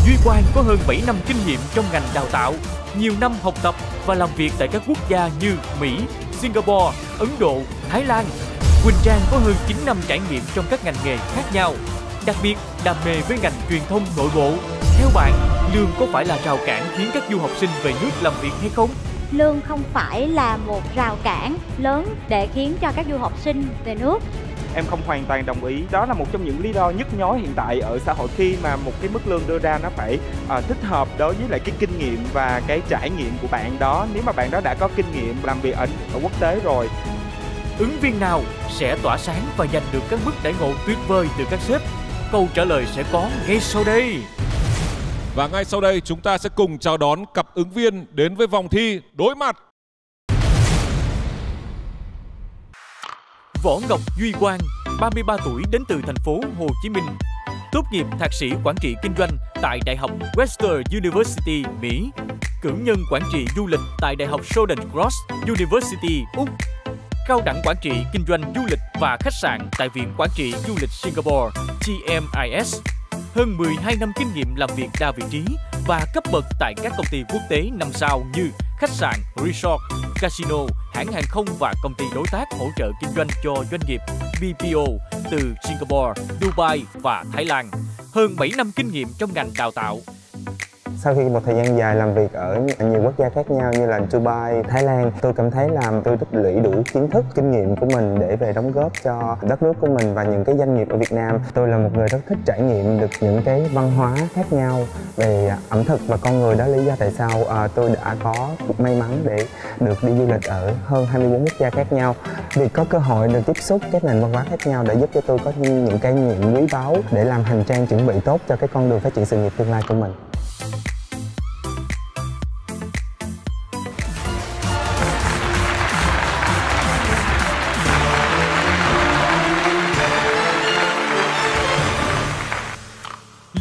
Duy Quang có hơn 7 năm kinh nghiệm trong ngành đào tạo, nhiều năm học tập và làm việc tại các quốc gia như Mỹ, Singapore, Ấn Độ, Thái Lan. Quỳnh Trang có hơn 9 năm trải nghiệm trong các ngành nghề khác nhau, đặc biệt đam mê với ngành truyền thông nội bộ. Theo bạn, lương có phải là rào cản khiến các du học sinh về nước làm việc hay không? Lương không phải là một rào cản lớn để khiến cho các du học sinh về nước. Em không hoàn toàn đồng ý. Đó là một trong những lý do nhức nhối hiện tại ở xã hội, khi mà một cái mức lương đưa ra nó phải thích hợp đối với lại cái kinh nghiệm và cái trải nghiệm của bạn đó. Nếu mà bạn đó đã có kinh nghiệm làm việc ở quốc tế rồi. Ứng viên nào sẽ tỏa sáng và giành được các mức đãi ngộ tuyệt vời từ các sếp? Câu trả lời sẽ có ngay sau đây. Và ngay sau đây chúng ta sẽ cùng chào đón cặp ứng viên đến với vòng thi đối mặt. Võ Ngọc Duy Quang, 33 tuổi, đến từ thành phố Hồ Chí Minh. Tốt nghiệp thạc sĩ quản trị kinh doanh tại Đại học Western University, Mỹ. Cử nhân quản trị du lịch tại Đại học Southern Cross University, Úc. Cao đẳng quản trị kinh doanh du lịch và khách sạn tại Viện Quản trị Du lịch Singapore, GMIS. Hơn 12 năm kinh nghiệm làm việc đa vị trí và cấp bậc tại các công ty quốc tế 5 sao như khách sạn, resort, casino, hãng hàng không và công ty đối tác hỗ trợ kinh doanh cho doanh nghiệp. BPO từ Singapore, Dubai và Thái Lan. Hơn 7 năm kinh nghiệm trong ngành đào tạo. Sau khi một thời gian dài làm việc ở nhiều quốc gia khác nhau như là Dubai, Thái Lan, tôi cảm thấy là tôi tích lũy đủ kiến thức, kinh nghiệm của mình để về đóng góp cho đất nước của mình và những cái doanh nghiệp ở Việt Nam. Tôi là một người rất thích trải nghiệm được những cái văn hóa khác nhau về ẩm thực và con người. Đó lý do tại sao tôi đã có may mắn để được đi du lịch ở hơn 24 quốc gia khác nhau. Việc có cơ hội được tiếp xúc các nền văn hóa khác nhau đã giúp cho tôi có những cái nghiệm quý báu để làm hành trang chuẩn bị tốt cho cái con đường phát triển sự nghiệp tương lai của mình.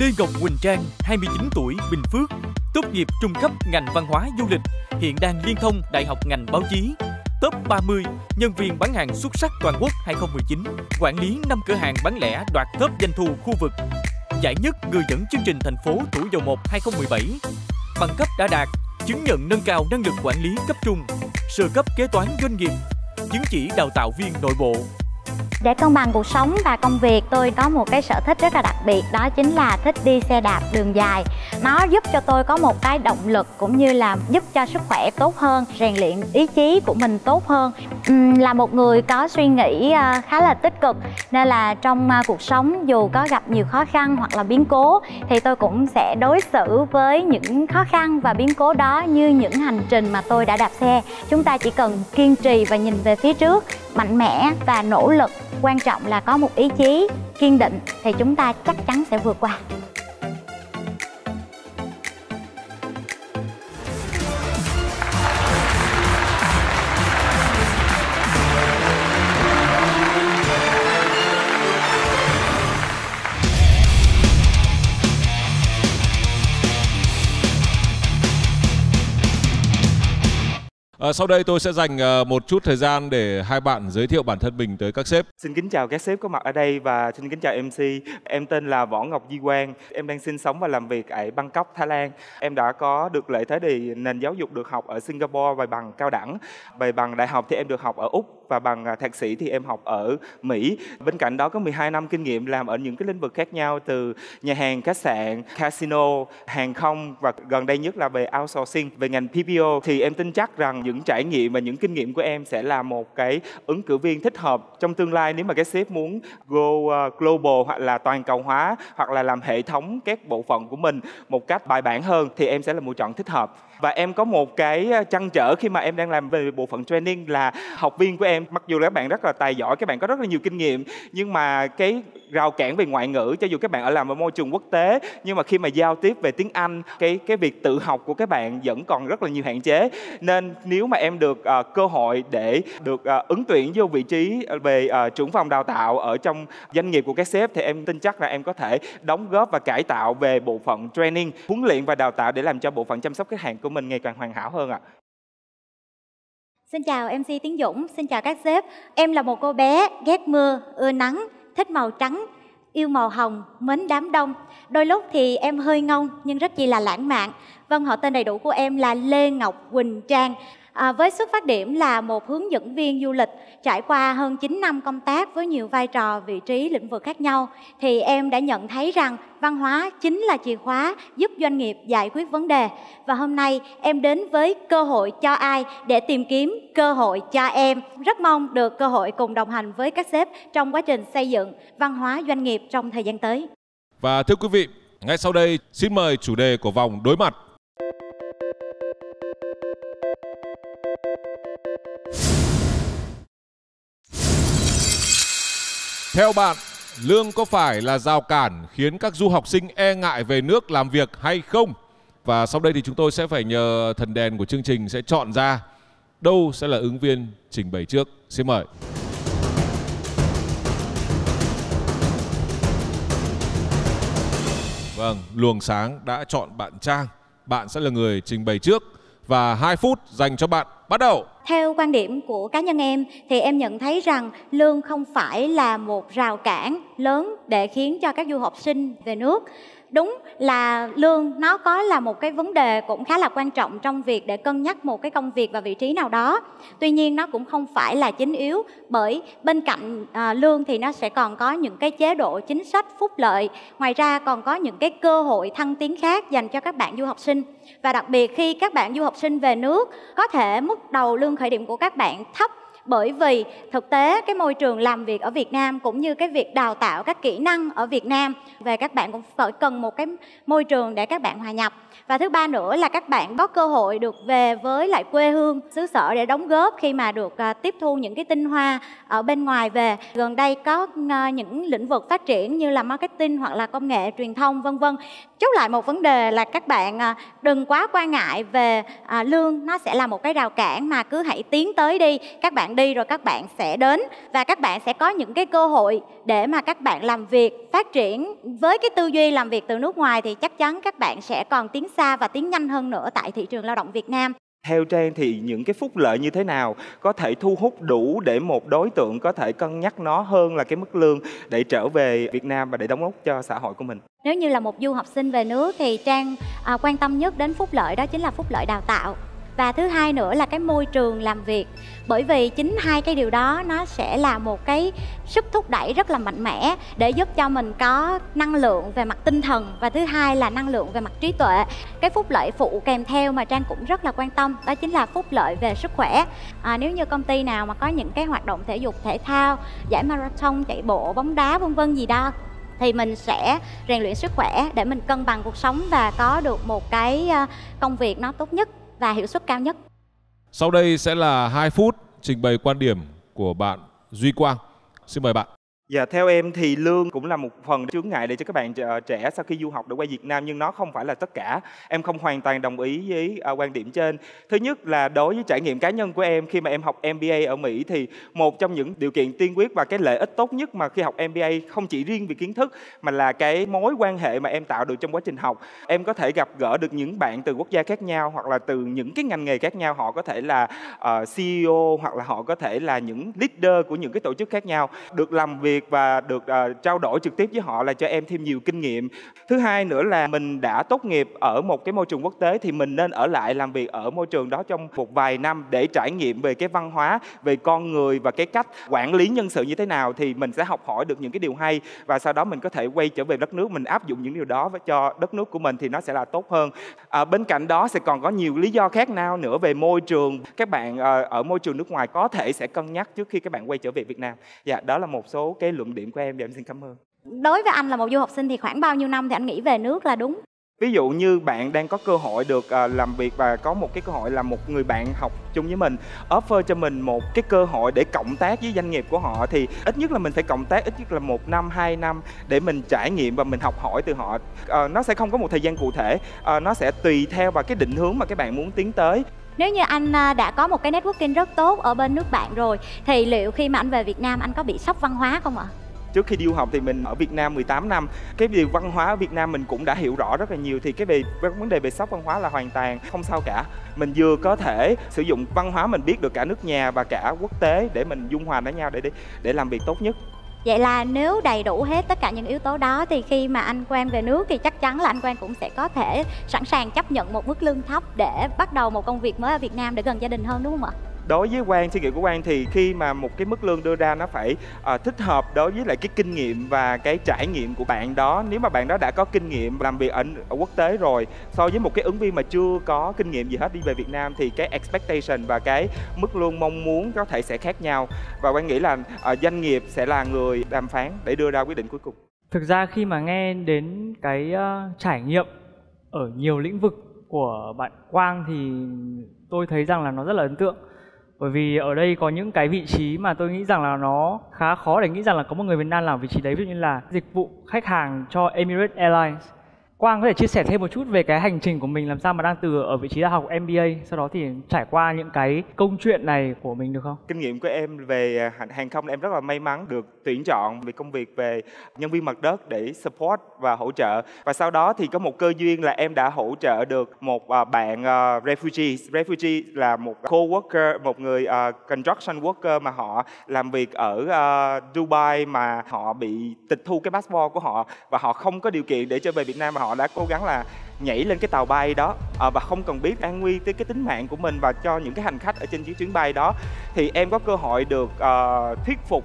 Lê Ngọc Quỳnh Trang, 29 tuổi, Bình Phước, tốt nghiệp trung cấp ngành văn hóa du lịch, hiện đang liên thông Đại học ngành báo chí. Top 30 nhân viên bán hàng xuất sắc toàn quốc 2019, quản lý 5 cửa hàng bán lẻ đoạt top doanh thu khu vực. Giải nhất người dẫn chương trình thành phố Thủ Dầu Một 2017. Bằng cấp đã đạt, chứng nhận nâng cao năng lực quản lý cấp trung, sơ cấp kế toán doanh nghiệp, chứng chỉ đào tạo viên nội bộ. Để cân bằng cuộc sống và công việc, tôi có một cái sở thích rất là đặc biệt, đó chính là thích đi xe đạp đường dài. Nó giúp cho tôi có một cái động lực cũng như là giúp cho sức khỏe tốt hơn, rèn luyện ý chí của mình tốt hơn. Là một người có suy nghĩ khá là tích cực, nên là trong cuộc sống dù có gặp nhiều khó khăn hoặc là biến cố thì tôi cũng sẽ đối xử với những khó khăn và biến cố đó như những hành trình mà tôi đã đạp xe. Chúng ta chỉ cần kiên trì và nhìn về phía trước, mạnh mẽ và nỗ lực. Quan trọng là có một ý chí kiên định thì chúng ta chắc chắn sẽ vượt qua. Sau đây tôi sẽ dành một chút thời gian để hai bạn giới thiệu bản thân mình tới các sếp. Xin kính chào các sếp có mặt ở đây và xin kính chào MC. Em tên là Võ Ngọc Duy Quang. Em đang sinh sống và làm việc ở Bangkok, Thái Lan. Em đã có được lợi thế thì nền giáo dục được học ở Singapore và bằng cao đẳng. Về bằng đại học thì em được học ở Úc và bằng thạc sĩ thì em học ở Mỹ. Bên cạnh đó có 12 năm kinh nghiệm làm ở những cái lĩnh vực khác nhau, từ nhà hàng, khách sạn, casino, hàng không và gần đây nhất là về outsourcing, về ngành PPO. Thì em tin chắc rằng những trải nghiệm và những kinh nghiệm của em sẽ là một cái ứng cử viên thích hợp trong tương lai nếu mà cái sếp muốn go global hoặc là toàn cầu hóa hoặc là làm hệ thống các bộ phận của mình một cách bài bản hơn thì em sẽ là một chọn thích hợp. Và em có một cái trăn trở khi mà em đang làm về bộ phận training là học viên của em, mặc dù là các bạn rất là tài giỏi, các bạn có rất là nhiều kinh nghiệm, nhưng mà cái rào cản về ngoại ngữ, cho dù các bạn ở làm ở môi trường quốc tế, nhưng mà khi mà giao tiếp về tiếng Anh, cái việc tự học của các bạn vẫn còn rất là nhiều hạn chế. Nên nếu mà em được cơ hội để được ứng tuyển vô vị trí về trưởng phòng đào tạo ở trong doanh nghiệp của các sếp thì em tin chắc là em có thể đóng góp và cải tạo về bộ phận training, huấn luyện và đào tạo để làm cho bộ phận chăm sóc khách hàng của mình ngày càng hoàn hảo hơn ạ. Xin chào MC Tiến Dũng, xin chào các sếp. Em là một cô bé ghét mưa, ưa nắng, thích màu trắng, yêu màu hồng, mến đám đông. Đôi lúc thì em hơi ngông nhưng rất chi là lãng mạn. Vâng, họ tên đầy đủ của em là Lê Ngọc Quỳnh Trang. Với xuất phát điểm là một hướng dẫn viên du lịch, trải qua hơn 9 năm công tác với nhiều vai trò, vị trí, lĩnh vực khác nhau, thì em đã nhận thấy rằng văn hóa chính là chìa khóa giúp doanh nghiệp giải quyết vấn đề. Và hôm nay em đến với Cơ hội cho ai để tìm kiếm cơ hội cho em. Rất mong được cơ hội cùng đồng hành với các sếp trong quá trình xây dựng văn hóa doanh nghiệp trong thời gian tới. Và thưa quý vị, ngay sau đây xin mời chủ đề của vòng đối mặt. Theo bạn, lương có phải là rào cản khiến các du học sinh e ngại về nước làm việc hay không? Và sau đây thì chúng tôi sẽ phải nhờ thần đèn của chương trình sẽ chọn ra đâu sẽ là ứng viên trình bày trước. Xin mời. Vâng, luồng sáng đã chọn bạn Trang. Bạn sẽ là người trình bày trước. Và 2 phút dành cho bạn bắt đầu. Theo quan điểm của cá nhân em thì em nhận thấy rằng lương không phải là một rào cản lớn để khiến cho các du học sinh về nước. Đúng là lương nó có là một cái vấn đề cũng khá là quan trọng trong việc để cân nhắc một cái công việc và vị trí nào đó. Tuy nhiên nó cũng không phải là chính yếu, bởi bên cạnh lương thì nó sẽ còn có những cái chế độ chính sách phúc lợi. Ngoài ra còn có những cái cơ hội thăng tiến khác dành cho các bạn du học sinh. Và đặc biệt khi các bạn du học sinh về nước, có thể mức đầu lương khởi điểm của các bạn thấp, bởi vì thực tế cái môi trường làm việc ở Việt Nam cũng như cái việc đào tạo các kỹ năng ở Việt Nam về các bạn cũng phải cần một cái môi trường để các bạn hòa nhập. Và thứ ba nữa là các bạn có cơ hội được về với lại quê hương xứ sở để đóng góp khi mà được tiếp thu những cái tinh hoa ở bên ngoài về. Gần đây có những lĩnh vực phát triển như là marketing hoặc là công nghệ truyền thông vân vân. Chốt lại một vấn đề là các bạn đừng quá quan ngại về lương, nó sẽ là một cái rào cản, mà cứ hãy tiến tới đi. Các bạn đi rồi các bạn sẽ đến và các bạn sẽ có những cái cơ hội để mà các bạn làm việc, phát triển. Với cái tư duy làm việc từ nước ngoài thì chắc chắn các bạn sẽ còn tiến xa và tiến nhanh hơn nữa tại thị trường lao động Việt Nam. Theo Trang thì những cái phúc lợi như thế nào có thể thu hút đủ để một đối tượng có thể cân nhắc nó hơn là cái mức lương để trở về Việt Nam và để đóng góp cho xã hội của mình? Nếu như là một du học sinh về nước thì Trang quan tâm nhất đến phúc lợi, đó chính là phúc lợi đào tạo. Và thứ hai nữa là cái môi trường làm việc. Bởi vì chính hai cái điều đó nó sẽ là một cái sức thúc đẩy rất là mạnh mẽ để giúp cho mình có năng lượng về mặt tinh thần, và thứ hai là năng lượng về mặt trí tuệ. Cái phúc lợi phụ kèm theo mà Trang cũng rất là quan tâm, đó chính là phúc lợi về sức khỏe. Nếu như công ty nào mà có những cái hoạt động thể dục thể thao, giải marathon, chạy bộ, bóng đá vân vân gì đó, thì mình sẽ rèn luyện sức khỏe để mình cân bằng cuộc sống và có được một cái công việc nó tốt nhất và hiệu suất cao nhất. Sau đây sẽ là 2 phút trình bày quan điểm của bạn Duy Quang. Xin mời bạn. Dạ, theo em thì lương cũng là một phần chướng ngại để cho các bạn trẻ sau khi du học để quay Việt Nam, nhưng nó không phải là tất cả. Em không hoàn toàn đồng ý với quan điểm trên. Thứ nhất là đối với trải nghiệm cá nhân của em, khi mà em học MBA ở Mỹ thì một trong những điều kiện tiên quyết và cái lợi ích tốt nhất mà khi học MBA không chỉ riêng về kiến thức mà là cái mối quan hệ mà em tạo được trong quá trình học. Em có thể gặp gỡ được những bạn từ quốc gia khác nhau hoặc là từ những cái ngành nghề khác nhau. Họ có thể là CEO hoặc là họ có thể là những leader của những cái tổ chức khác nhau. Được làm việc và được trao đổi trực tiếp với họ là cho em thêm nhiều kinh nghiệm. Thứ hai nữa là mình đã tốt nghiệp ở một cái môi trường quốc tế thì mình nên ở lại làm việc ở môi trường đó trong một vài năm để trải nghiệm về cái văn hóa, về con người và cái cách quản lý nhân sự như thế nào, thì mình sẽ học hỏi được những cái điều hay và sau đó mình có thể quay trở về đất nước, mình áp dụng những điều đó cho đất nước của mình thì nó sẽ là tốt hơn. Bên cạnh đó sẽ còn có nhiều lý do khác nhau nữa về môi trường. Các bạn ở môi trường nước ngoài có thể sẽ cân nhắc trước khi các bạn quay trở về Việt Nam. Dạ, đó là một số cái luận điểm của em và em xin cảm ơn. Đối với anh là một du học sinh thì khoảng bao nhiêu năm thì anh nghĩ về nước là đúng? Ví dụ như bạn đang có cơ hội được làm việc và có một cái cơ hội là một người bạn học chung với mình offer cho mình một cái cơ hội để cộng tác với doanh nghiệp của họ, thì ít nhất là mình phải cộng tác ít nhất là 1 năm, 2 năm để mình trải nghiệm và mình học hỏi từ họ. Nó sẽ không có một thời gian cụ thể, nó sẽ tùy theo vào cái định hướng mà các bạn muốn tiến tới. Nếu như anh đã có một cái networking rất tốt ở bên nước bạn rồi thì liệu khi mà anh về Việt Nam anh có bị sốc văn hóa không ạ? Trước khi đi du học thì mình ở Việt Nam 18 năm. Cái điều văn hóa ở Việt Nam mình cũng đã hiểu rõ rất là nhiều. Thì cái vấn đề về sốc văn hóa là hoàn toàn không sao cả. Mình vừa có thể sử dụng văn hóa mình biết được cả nước nhà và cả quốc tế để mình dung hòa với nhau để làm việc tốt nhất. Vậy là nếu đầy đủ hết tất cả những yếu tố đó thì khi mà anh Quang về nước thì chắc chắn là anh Quang cũng sẽ có thể sẵn sàng chấp nhận một mức lương thấp để bắt đầu một công việc mới ở Việt Nam để gần gia đình hơn, đúng không ạ? Đối với Quang, suy nghĩ của Quang thì khi mà một cái mức lương đưa ra nó phải thích hợp đối với lại cái kinh nghiệm và cái trải nghiệm của bạn đó. Nếu mà bạn đó đã có kinh nghiệm làm việc ở quốc tế rồi, so với một cái ứng viên mà chưa có kinh nghiệm gì hết đi về Việt Nam thì cái expectation và cái mức lương mong muốn có thể sẽ khác nhau. Và Quang nghĩ là doanh nghiệp sẽ là người đàm phán để đưa ra quyết định cuối cùng. Thực ra khi mà nghe đến cái trải nghiệm ở nhiều lĩnh vực của bạn Quang thì tôi thấy rằng là nó rất là ấn tượng. Bởi vì ở đây có những cái vị trí mà tôi nghĩ rằng là nó khá khó để nghĩ rằng là có một người Việt Nam làm vị trí đấy. Ví dụ như là dịch vụ khách hàng cho Emirates Airlines. Quang có thể chia sẻ thêm một chút về cái hành trình của mình làm sao mà đang từ ở vị trí là học MBA, sau đó thì trải qua những cái câu chuyện này của mình được không? Kinh nghiệm của em về hàng không, em rất là may mắn được tuyển chọn vì công việc về nhân viên mặt đất để support và hỗ trợ. Và sau đó thì có một cơ duyên là em đã hỗ trợ được một bạn refugee. Refugee là một co-worker, một người construction worker mà họ làm việc ở Dubai mà họ bị tịch thu cái passport của họ và họ không có điều kiện để trở về Việt Nam, và họ đã cố gắng là nhảy lên cái tàu bay đó và không cần biết an nguy tới cái tính mạng của mình và cho những cái hành khách ở trên chiếc chuyến bay đó. Thì em có cơ hội được thuyết phục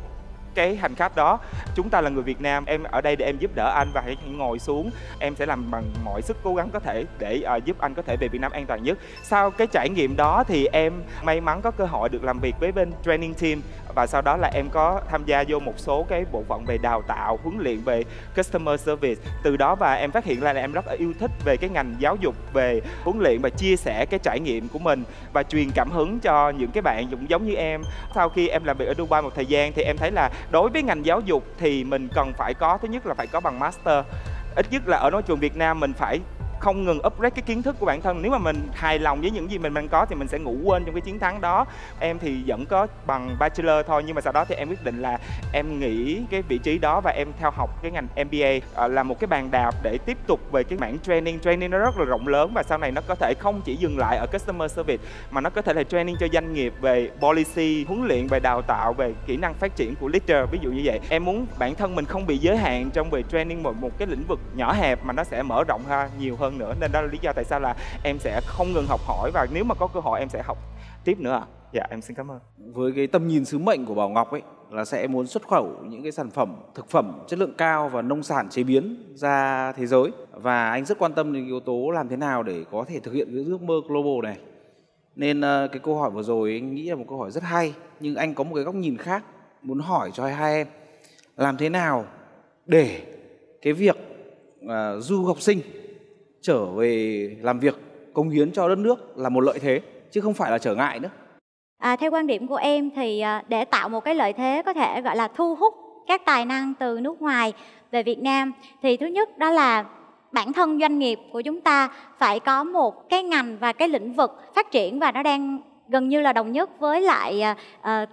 cái hành khách đó, chúng ta là người Việt Nam, em ở đây để em giúp đỡ anh và hãy ngồi xuống, em sẽ làm bằng mọi sức cố gắng có thể để giúp anh có thể về Việt Nam an toàn nhất. Sau cái trải nghiệm đó thì em may mắn có cơ hội được làm việc với bên training team, và sau đó là em có tham gia vô một số cái bộ phận về đào tạo, huấn luyện về customer service. Từ đó và em phát hiện là em rất là yêu thích về cái ngành giáo dục, về huấn luyện và chia sẻ cái trải nghiệm của mình và truyền cảm hứng cho những cái bạn cũng giống như em. Sau khi em làm việc ở Dubai một thời gian thì em thấy là đối với ngành giáo dục thì mình cần phải có, thứ nhất là phải có bằng master. Ít nhất là ở môi trường Việt Nam mình phải không ngừng upgrade cái kiến thức của bản thân. Nếu mà mình hài lòng với những gì mình đang có thì mình sẽ ngủ quên trong cái chiến thắng đó. Em thì vẫn có bằng bachelor thôi, nhưng mà sau đó thì em quyết định là em nghỉ cái vị trí đó và em theo học cái ngành MBA là một cái bàn đạp để tiếp tục về cái mảng training. Training nó rất là rộng lớn và sau này nó có thể không chỉ dừng lại ở customer service mà nó có thể là training cho doanh nghiệp về policy, huấn luyện về đào tạo, về kỹ năng phát triển của leader, ví dụ như vậy. Em muốn bản thân mình không bị giới hạn trong về training một cái lĩnh vực nhỏ hẹp mà nó sẽ mở rộng ra nhiều hơn nữa, nên đó là lý do tại sao là em sẽ không ngừng học hỏi và nếu mà có cơ hội em sẽ học tiếp nữa. Dạ em xin cảm ơn. Với cái tầm nhìn sứ mệnh của Bảo Ngọc ấy là sẽ muốn xuất khẩu những cái sản phẩm thực phẩm chất lượng cao và nông sản chế biến ra thế giới, và anh rất quan tâm đến yếu tố làm thế nào để có thể thực hiện cái ước mơ global này. Nên cái câu hỏi vừa rồi anh nghĩ là một câu hỏi rất hay, nhưng anh có một cái góc nhìn khác muốn hỏi cho hai em. Làm thế nào để cái việc du học sinh trở về làm việc cống hiến cho đất nước là một lợi thế chứ không phải là trở ngại nữa? Theo quan điểm của em thì để tạo một cái lợi thế có thể gọi là thu hút các tài năng từ nước ngoài về Việt Nam thì thứ nhất đó là bản thân doanh nghiệp của chúng ta phải có một cái ngành và cái lĩnh vực phát triển và nó đang gần như là đồng nhất với lại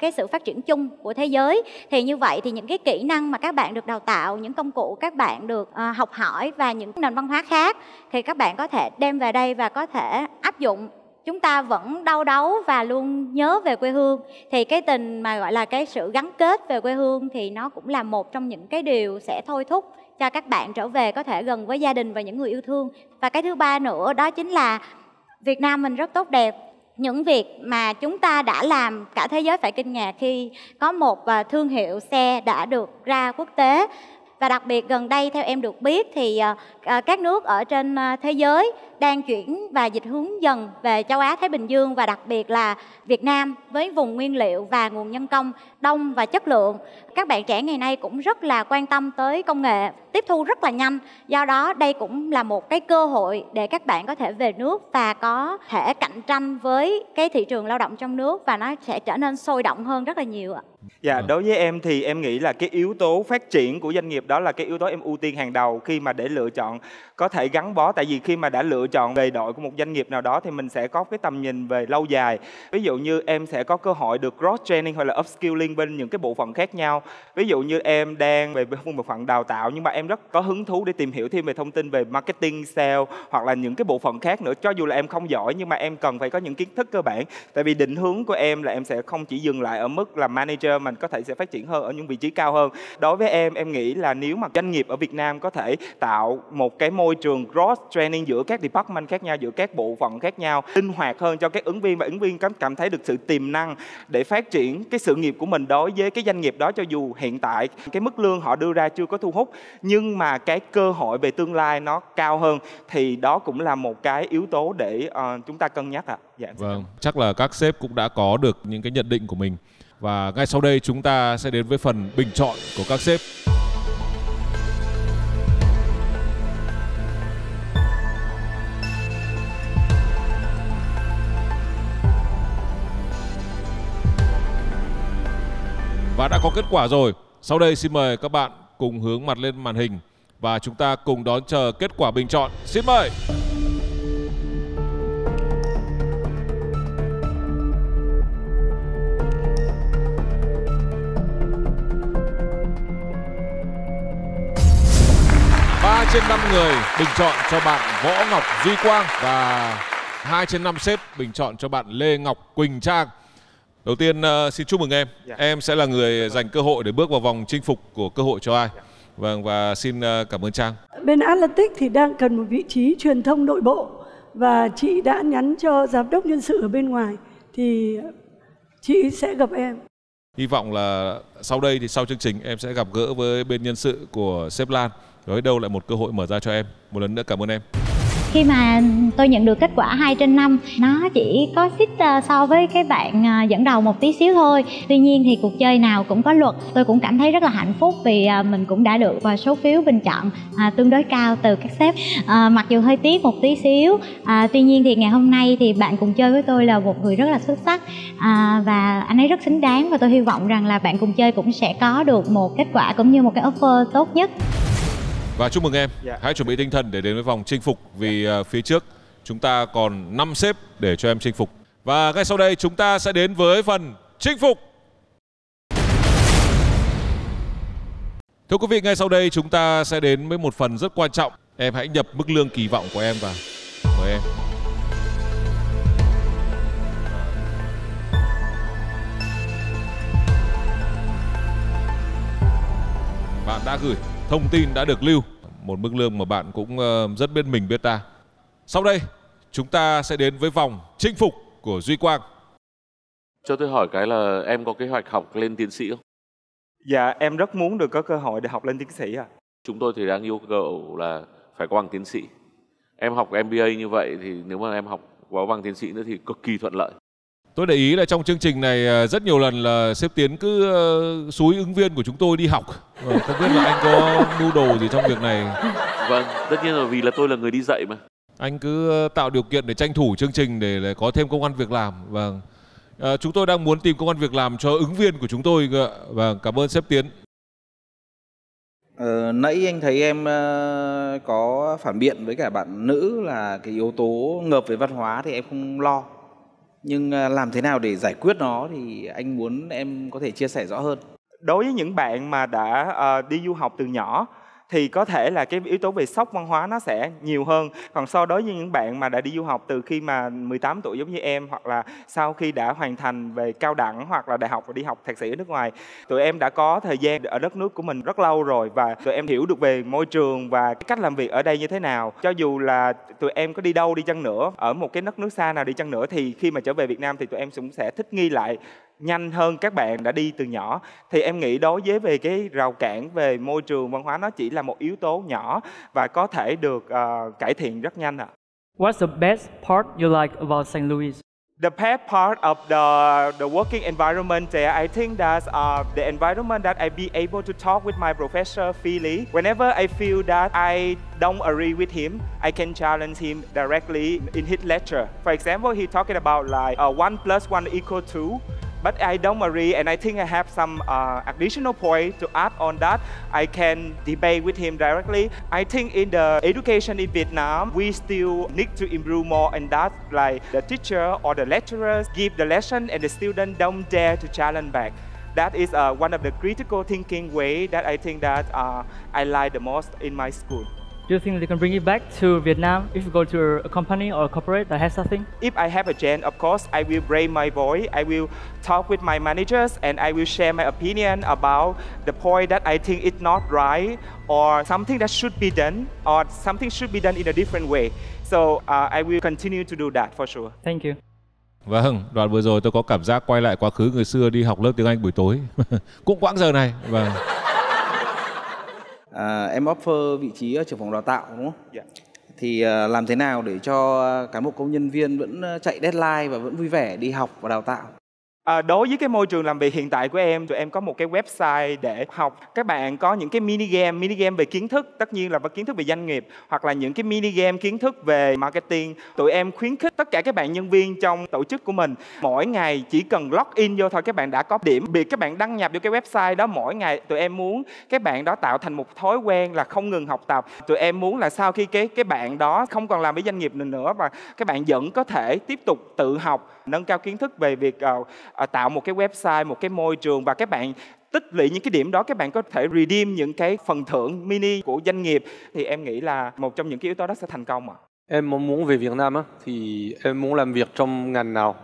cái sự phát triển chung của thế giới. Thì như vậy thì những cái kỹ năng mà các bạn được đào tạo, những công cụ các bạn được học hỏi và những nền văn hóa khác thì các bạn có thể đem về đây và có thể áp dụng. Chúng ta vẫn đau đáu và luôn nhớ về quê hương, thì cái tình mà gọi là cái sự gắn kết về quê hương thì nó cũng là một trong những cái điều sẽ thôi thúc cho các bạn trở về có thể gần với gia đình và những người yêu thương. Và cái thứ ba nữa đó chính là Việt Nam mình rất tốt đẹp. Những việc mà chúng ta đã làm cả thế giới phải kinh ngạc khi có một thương hiệu xe đã được ra quốc tế. Và đặc biệt gần đây theo em được biết thì các nước ở trên thế giới đang chuyển và dịch hướng dần về châu Á Thái Bình Dương, và đặc biệt là Việt Nam với vùng nguyên liệu và nguồn nhân công đông và chất lượng. Các bạn trẻ ngày nay cũng rất là quan tâm tới công nghệ, tiếp thu rất là nhanh. Do đó đây cũng là một cái cơ hội để các bạn có thể về nước và có thể cạnh tranh với cái thị trường lao động trong nước, và nó sẽ trở nên sôi động hơn rất là nhiều ạ. Dạ, đối với em thì em nghĩ là cái yếu tố phát triển của doanh nghiệp đó là cái yếu tố em ưu tiên hàng đầu khi mà để lựa chọn có thể gắn bó. Tại vì khi mà đã lựa chọn về đội của một doanh nghiệp nào đó thì mình sẽ có cái tầm nhìn về lâu dài. Ví dụ như em sẽ có cơ hội được cross training hoặc là upskilling bên những cái bộ phận khác nhau. Ví dụ như em đang về bộ phận đào tạo nhưng mà em rất có hứng thú để tìm hiểu thêm về thông tin về marketing, sale hoặc là những cái bộ phận khác nữa. Cho dù là em không giỏi nhưng mà em cần phải có những kiến thức cơ bản. Tại vì định hướng của em là em sẽ không chỉ dừng lại ở mức là manager, mình có thể sẽ phát triển hơn ở những vị trí cao hơn. Đối với em nghĩ là nếu mà doanh nghiệp ở Việt Nam có thể tạo một cái môi trường cross training giữa các department khác nhau, giữa các bộ phận khác nhau, linh hoạt hơn cho các ứng viên và ứng viên cảm thấy được sự tiềm năng để phát triển cái sự nghiệp của mình đối với cái doanh nghiệp đó, cho dù hiện tại cái mức lương họ đưa ra chưa có thu hút nhưng mà cái cơ hội về tương lai nó cao hơn, thì đó cũng là một cái yếu tố để chúng ta cân nhắc ạ. Dạ. Vâng, chắc là các sếp cũng đã có được những cái nhận định của mình. Và ngay sau đây chúng ta sẽ đến với phần bình chọn của các sếp. Và đã có kết quả rồi. Sau đây xin mời các bạn cùng hướng mặt lên màn hình và chúng ta cùng đón chờ kết quả bình chọn. Xin mời. Trên 5 người bình chọn cho bạn Võ Ngọc Duy Quang và 2 trên 5 xếp bình chọn cho bạn Lê Ngọc Quỳnh Trang. Đầu tiên xin chúc mừng em. Em sẽ là người giành cơ hội để bước vào vòng chinh phục của cơ hội cho ai. Vâng, và xin cảm ơn Trang. Bên Atlantic thì đang cần một vị trí truyền thông nội bộ và chị đã nhắn cho giám đốc nhân sự ở bên ngoài thì chị sẽ gặp em. Hy vọng là sau đây thì sau chương trình em sẽ gặp gỡ với bên nhân sự của sếp Lan. Rồi đâu lại một cơ hội mở ra cho em. Một lần nữa cảm ơn em. Khi mà tôi nhận được kết quả 2 trên 5, nó chỉ có xích so với cái bạn dẫn đầu một tí xíu thôi. Tuy nhiên thì cuộc chơi nào cũng có luật. Tôi cũng cảm thấy rất là hạnh phúc vì mình cũng đã được số phiếu bình chọn tương đối cao từ các sếp. Mặc dù hơi tiếc một tí xíu, tuy nhiên thì ngày hôm nay thì bạn cùng chơi với tôi là một người rất là xuất sắc, và anh ấy rất xứng đáng, và tôi hy vọng rằng là bạn cùng chơi cũng sẽ có được một kết quả cũng như một cái offer tốt nhất. Và chúc mừng em. Hãy chuẩn bị tinh thần để đến với vòng chinh phục, vì phía trước chúng ta còn 5 xếp để cho em chinh phục. Và ngay sau đây chúng ta sẽ đến với phần chinh phục. Thưa quý vị, ngay sau đây chúng ta sẽ đến với một phần rất quan trọng. Em hãy nhập mức lương kỳ vọng của em vào. Mời em. Bạn đã gửi, thông tin đã được lưu, một mức lương mà bạn cũng rất biết mình biết ta. Sau đây chúng ta sẽ đến với vòng chinh phục của Duy Quang. Cho tôi hỏi cái là em có kế hoạch học lên tiến sĩ không? Dạ, em rất muốn được có cơ hội để học lên tiến sĩ ạ. Chúng tôi thì đang yêu cầu là phải có bằng tiến sĩ. Em học MBA như vậy thì nếu mà em học có bằng tiến sĩ nữa thì cực kỳ thuận lợi. Tôi để ý là trong chương trình này rất nhiều lần là sếp Tiến cứ xúi ứng viên của chúng tôi đi học. Không biết là anh có mưu đồ gì trong việc này. Vâng, tất nhiên là vì là tôi là người đi dạy mà. Anh cứ tạo điều kiện để tranh thủ chương trình để có thêm công ăn việc làm. Vâng. Chúng tôi đang muốn tìm công ăn việc làm cho ứng viên của chúng tôi. Vâng, cảm ơn sếp Tiến. Nãy anh thấy em có phản biện với cả bạn nữ là cái yếu tố ngợp về văn hóa thì em không lo. Nhưng làm thế nào để giải quyết nó thì anh muốn em có thể chia sẻ rõ hơn. Đối với những bạn mà đã đi du học từ nhỏ thì có thể là cái yếu tố về sốc văn hóa nó sẽ nhiều hơn. Còn so đối với những bạn mà đã đi du học từ khi mà 18 tuổi giống như em, hoặc là sau khi đã hoàn thành về cao đẳng hoặc là đại học và đi học thạc sĩ ở nước ngoài, tụi em đã có thời gian ở đất nước của mình rất lâu rồi và tụi em hiểu được về môi trường và cái cách làm việc ở đây như thế nào. Cho dù là tụi em có đi đâu đi chăng nữa, ở một cái đất nước xa nào đi chăng nữa, thì khi mà trở về Việt Nam thì tụi em cũng sẽ thích nghi lại nhanh hơn các bạn đã đi từ nhỏ. Thì em nghĩ đối với về cái rào cản về môi trường văn hóa nó chỉ là một yếu tố nhỏ và có thể được cải thiện rất nhanh ạ. What's the best part you like about St. Louis? The best part of the working environment there, I think that's the environment that I be able to talk with my professor freely. Whenever I feel that I don't agree with him, I can challenge him directly in his lecture. For example, he talking about like 1 + 1 = 2. But I don't agree, and I think I have some additional point to add on that. I can debate with him directly. I think in the education in Vietnam, we still need to improve more, and that like the teacher or the lecturers give the lesson, and the student don't dare to challenge back. That is one of the critical thinking way that I think that I like the most in my school. Do you think they can bring it back to Vietnam if you go to a company or a corporate that has something? If I have a chance, of course, I will raise my voice. I will talk with my managers and I will share my opinion about the point that I think it's not right or something that should be done or something should be done in a different way. So I will continue to do that for sure. Thank you. Vâng, đoạn vừa rồi tôi có cảm giác quay lại quá khứ người xưa đi học lớp tiếng Anh buổi tối. Cũng quãng giờ này. Vâng. Em offer vị trí ở trưởng phòng đào tạo đúng không? Yeah. Thì làm thế nào để cho cán bộ công nhân viên vẫn chạy deadline và vẫn vui vẻ đi học và đào tạo? Đối với cái môi trường làm việc hiện tại của em, tụi em có một cái website để học. Các bạn có những cái mini game về kiến thức, tất nhiên là kiến thức về doanh nghiệp, hoặc là những cái mini game kiến thức về marketing. Tụi em khuyến khích tất cả các bạn nhân viên trong tổ chức của mình mỗi ngày chỉ cần log in vô thôi, các bạn đã có điểm. Việc các bạn đăng nhập vô cái website đó mỗi ngày, tụi em muốn các bạn đó tạo thành một thói quen là không ngừng học tập. Tụi em muốn là sau khi cái bạn đó không còn làm với doanh nghiệp nữa và các bạn vẫn có thể tiếp tục tự học, nâng cao kiến thức về việc tạo một cái website, một cái môi trường, và các bạn tích lũy những cái điểm đó, các bạn có thể redeem những cái phần thưởng mini của doanh nghiệp, thì em nghĩ là một trong những cái yếu tố đó sẽ thành công ạ. Em mong muốn về Việt Nam á, thì em muốn làm việc trong ngành nào,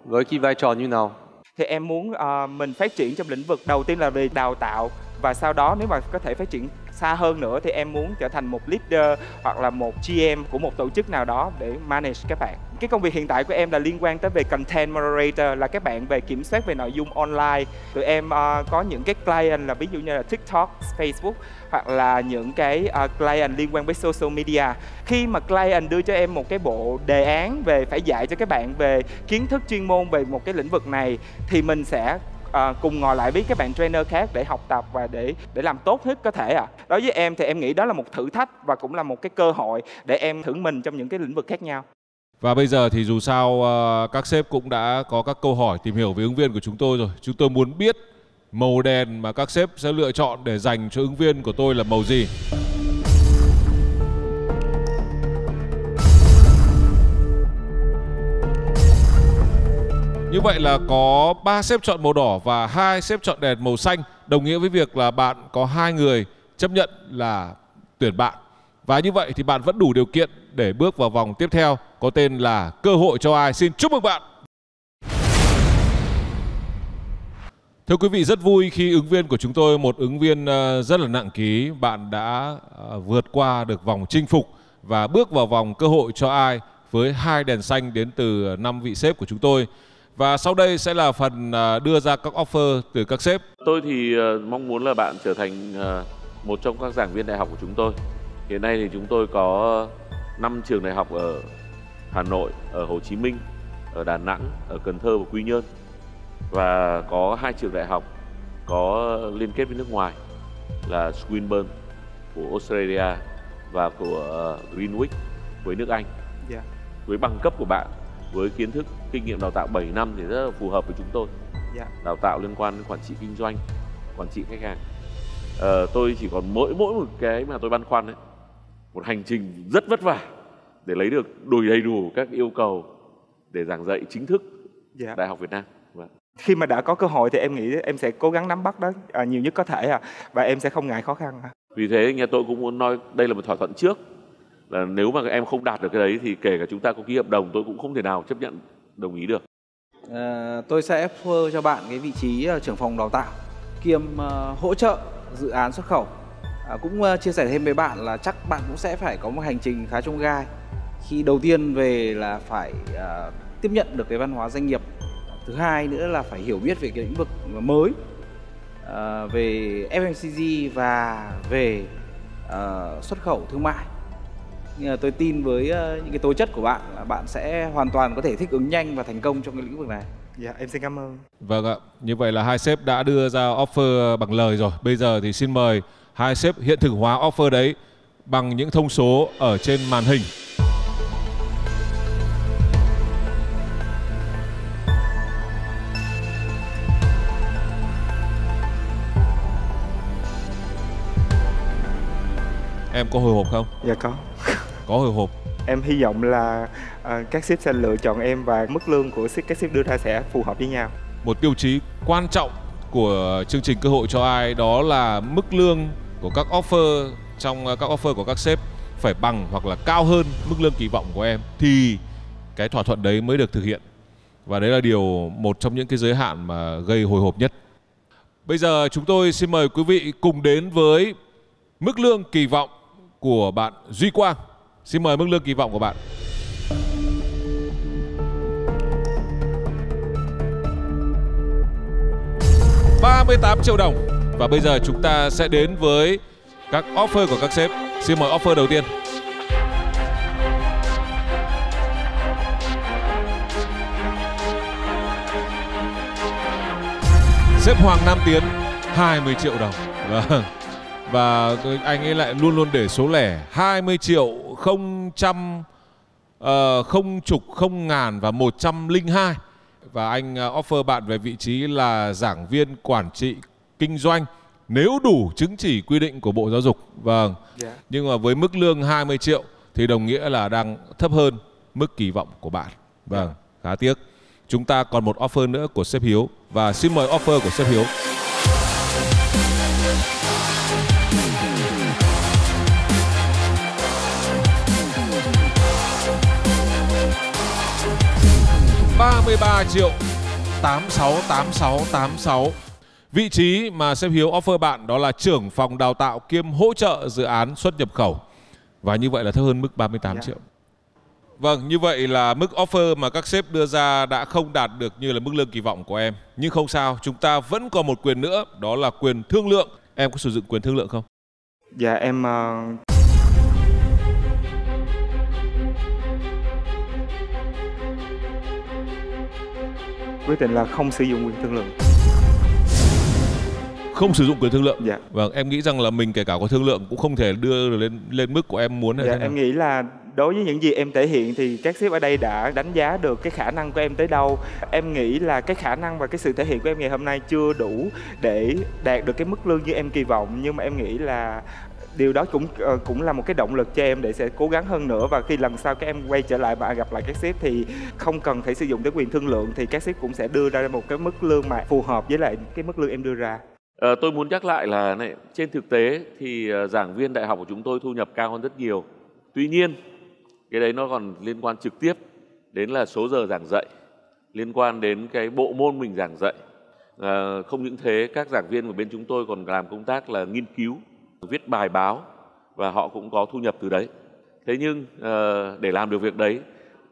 với cái vai trò như nào? Thì em muốn mình phát triển trong lĩnh vực đầu tiên là về đào tạo, và sau đó nếu mà có thể phát triển xa hơn nữa thì em muốn trở thành một leader hoặc là một GM của một tổ chức nào đó để manage các bạn. Cái công việc hiện tại của em là liên quan tới về content moderator, là các bạn về kiểm soát về nội dung online. Tụi em có những cái client là ví dụ như là TikTok, Facebook, hoặc là những cái client liên quan với social media. Khi mà client đưa cho em một cái bộ đề án về phải dạy cho các bạn về kiến thức chuyên môn về một cái lĩnh vực này, thì mình sẽ cùng ngồi lại với các bạn trainer khác để học tập và để làm tốt nhất có thể. Đối với em thì em nghĩ đó là một thử thách và cũng là một cái cơ hội để em thử mình trong những cái lĩnh vực khác nhau. Và bây giờ thì dù sao các sếp cũng đã có các câu hỏi tìm hiểu về ứng viên của chúng tôi rồi. Chúng tôi muốn biết màu đèn mà các sếp sẽ lựa chọn để dành cho ứng viên của tôi là màu gì. Như vậy là có 3 sếp chọn màu đỏ và 2 sếp chọn đèn màu xanh, đồng nghĩa với việc là bạn có 2 người chấp nhận là tuyển bạn. Và như vậy thì bạn vẫn đủ điều kiện để bước vào vòng tiếp theo có tên là cơ hội cho ai. Xin chúc mừng bạn. Thưa quý vị, rất vui khi ứng viên của chúng tôi, một ứng viên rất là nặng ký, bạn đã vượt qua được vòng chinh phục và bước vào vòng cơ hội cho ai với 2 đèn xanh đến từ 5 vị sếp của chúng tôi. Và sau đây sẽ là phần đưa ra các offer từ các sếp. Tôi thì mong muốn là bạn trở thành một trong các giảng viên đại học của chúng tôi. Hiện nay thì chúng tôi có 5 trường đại học ở Hà Nội, ở Hồ Chí Minh, ở Đà Nẵng, ở Cần Thơ và Quy Nhơn. Và có 2 trường đại học có liên kết với nước ngoài là Swinburne của Australia và của Greenwich với nước Anh. Với bằng cấp của bạn, với kiến thức, kinh nghiệm đào tạo 7 năm thì rất là phù hợp với chúng tôi. Đào tạo liên quan đến quản trị kinh doanh, quản trị khách hàng. Tôi chỉ còn mỗi một cái mà tôi băn khoăn ấy, một hành trình rất vất vả để lấy được đầy đủ các yêu cầu để giảng dạy chính thức Đại học Việt Nam. Khi mà đã có cơ hội thì em nghĩ em sẽ cố gắng nắm bắt đó nhiều nhất có thể và em sẽ không ngại khó khăn. Vì thế nhà tôi cũng muốn nói đây là một thỏa thuận trước, là nếu mà em không đạt được cái đấy thì kể cả chúng ta có ký hợp đồng tôi cũng không thể nào chấp nhận đồng ý được. Tôi sẽ offer cho bạn cái vị trí trưởng phòng đào tạo kiêm hỗ trợ dự án xuất khẩu. Cũng chia sẻ thêm với bạn là chắc bạn cũng sẽ phải có một hành trình khá chông gai. Khi đầu tiên về là phải tiếp nhận được cái văn hóa doanh nghiệp. Thứ hai nữa là phải hiểu biết về cái lĩnh vực mới, về FMCG và về xuất khẩu thương mại. Nhưng mà tôi tin với những cái tố chất của bạn là bạn sẽ hoàn toàn có thể thích ứng nhanh và thành công trong cái lĩnh vực này. Dạ, em xin cảm ơn. Vâng ạ, như vậy là 2 sếp đã đưa ra offer bằng lời rồi. Bây giờ thì xin mời 2 sếp hiện thực hóa offer đấy bằng những thông số ở trên màn hình. Em có hồi hộp không? Dạ có. Có hồi hộp. Em hy vọng là các sếp sẽ lựa chọn em và mức lương của các sếp đưa ra sẽ phù hợp với nhau. Một tiêu chí quan trọng của chương trình cơ hội cho ai đó là mức lương của các offer trong các offer của các sếp phải bằng hoặc là cao hơn mức lương kỳ vọng của em thì cái thỏa thuận đấy mới được thực hiện. Và đấy là một trong những cái giới hạn mà gây hồi hộp nhất. Bây giờ chúng tôi xin mời quý vị cùng đến với mức lương kỳ vọng của bạn Duy Quang. Xin mời mức lương kỳ vọng của bạn. $38 triệu đồng. Và bây giờ chúng ta sẽ đến với các offer của các sếp. Xin mời offer đầu tiên. Sếp Hoàng Nam Tiến 20 triệu đồng. Vâng. Và anh ấy lại luôn luôn để số lẻ 20 triệu, 000, 0 và 102. Và anh offer bạn về vị trí là giảng viên quản trị kinh doanh nếu đủ chứng chỉ quy định của Bộ Giáo dục. Vâng. Nhưng mà với mức lương 20 triệu thì đồng nghĩa là đang thấp hơn mức kỳ vọng của bạn. Vâng, khá tiếc. Chúng ta còn một offer nữa của sếp Hiếu. Và xin mời offer của sếp Hiếu. $33.868686. Vị trí mà sếp Hiếu offer bạn đó là trưởng phòng đào tạo kiêm hỗ trợ dự án xuất nhập khẩu. Và như vậy là thấp hơn mức 38 triệu. Vâng, như vậy là mức offer mà các sếp đưa ra đã không đạt được như là mức lương kỳ vọng của em. Nhưng không sao, chúng ta vẫn còn một quyền nữa, đó là quyền thương lượng. Em có sử dụng quyền thương lượng không? Dạ em quyết định là không sử dụng quyền thương lượng. Không sử dụng quyền thương lượng. Dạ. Vâng, em nghĩ rằng là mình kể cả có thương lượng cũng không thể đưa lên mức của em muốn. Dạ, em nghĩ là đối với những gì em thể hiện thì các sếp ở đây đã đánh giá được cái khả năng của em tới đâu. Em nghĩ là cái khả năng và cái sự thể hiện của em ngày hôm nay chưa đủ để đạt được cái mức lương như em kỳ vọng, nhưng mà em nghĩ là điều đó cũng là một cái động lực cho em để sẽ cố gắng hơn nữa. Và khi lần sau các em quay trở lại và gặp lại các sếp thì không cần phải sử dụng tới quyền thương lượng, thì các sếp cũng sẽ đưa ra một cái mức lương mà phù hợp với lại cái mức lương em đưa ra. Tôi muốn nhắc lại là này, trên thực tế thì giảng viên đại học của chúng tôi thu nhập cao hơn rất nhiều. Tuy nhiên, cái đấy nó còn liên quan trực tiếp đến là số giờ giảng dạy, liên quan đến cái bộ môn mình giảng dạy. Không những thế, các giảng viên của bên chúng tôi còn làm công tác là nghiên cứu, viết bài báo và họ cũng có thu nhập từ đấy. Thế nhưng để làm được việc đấy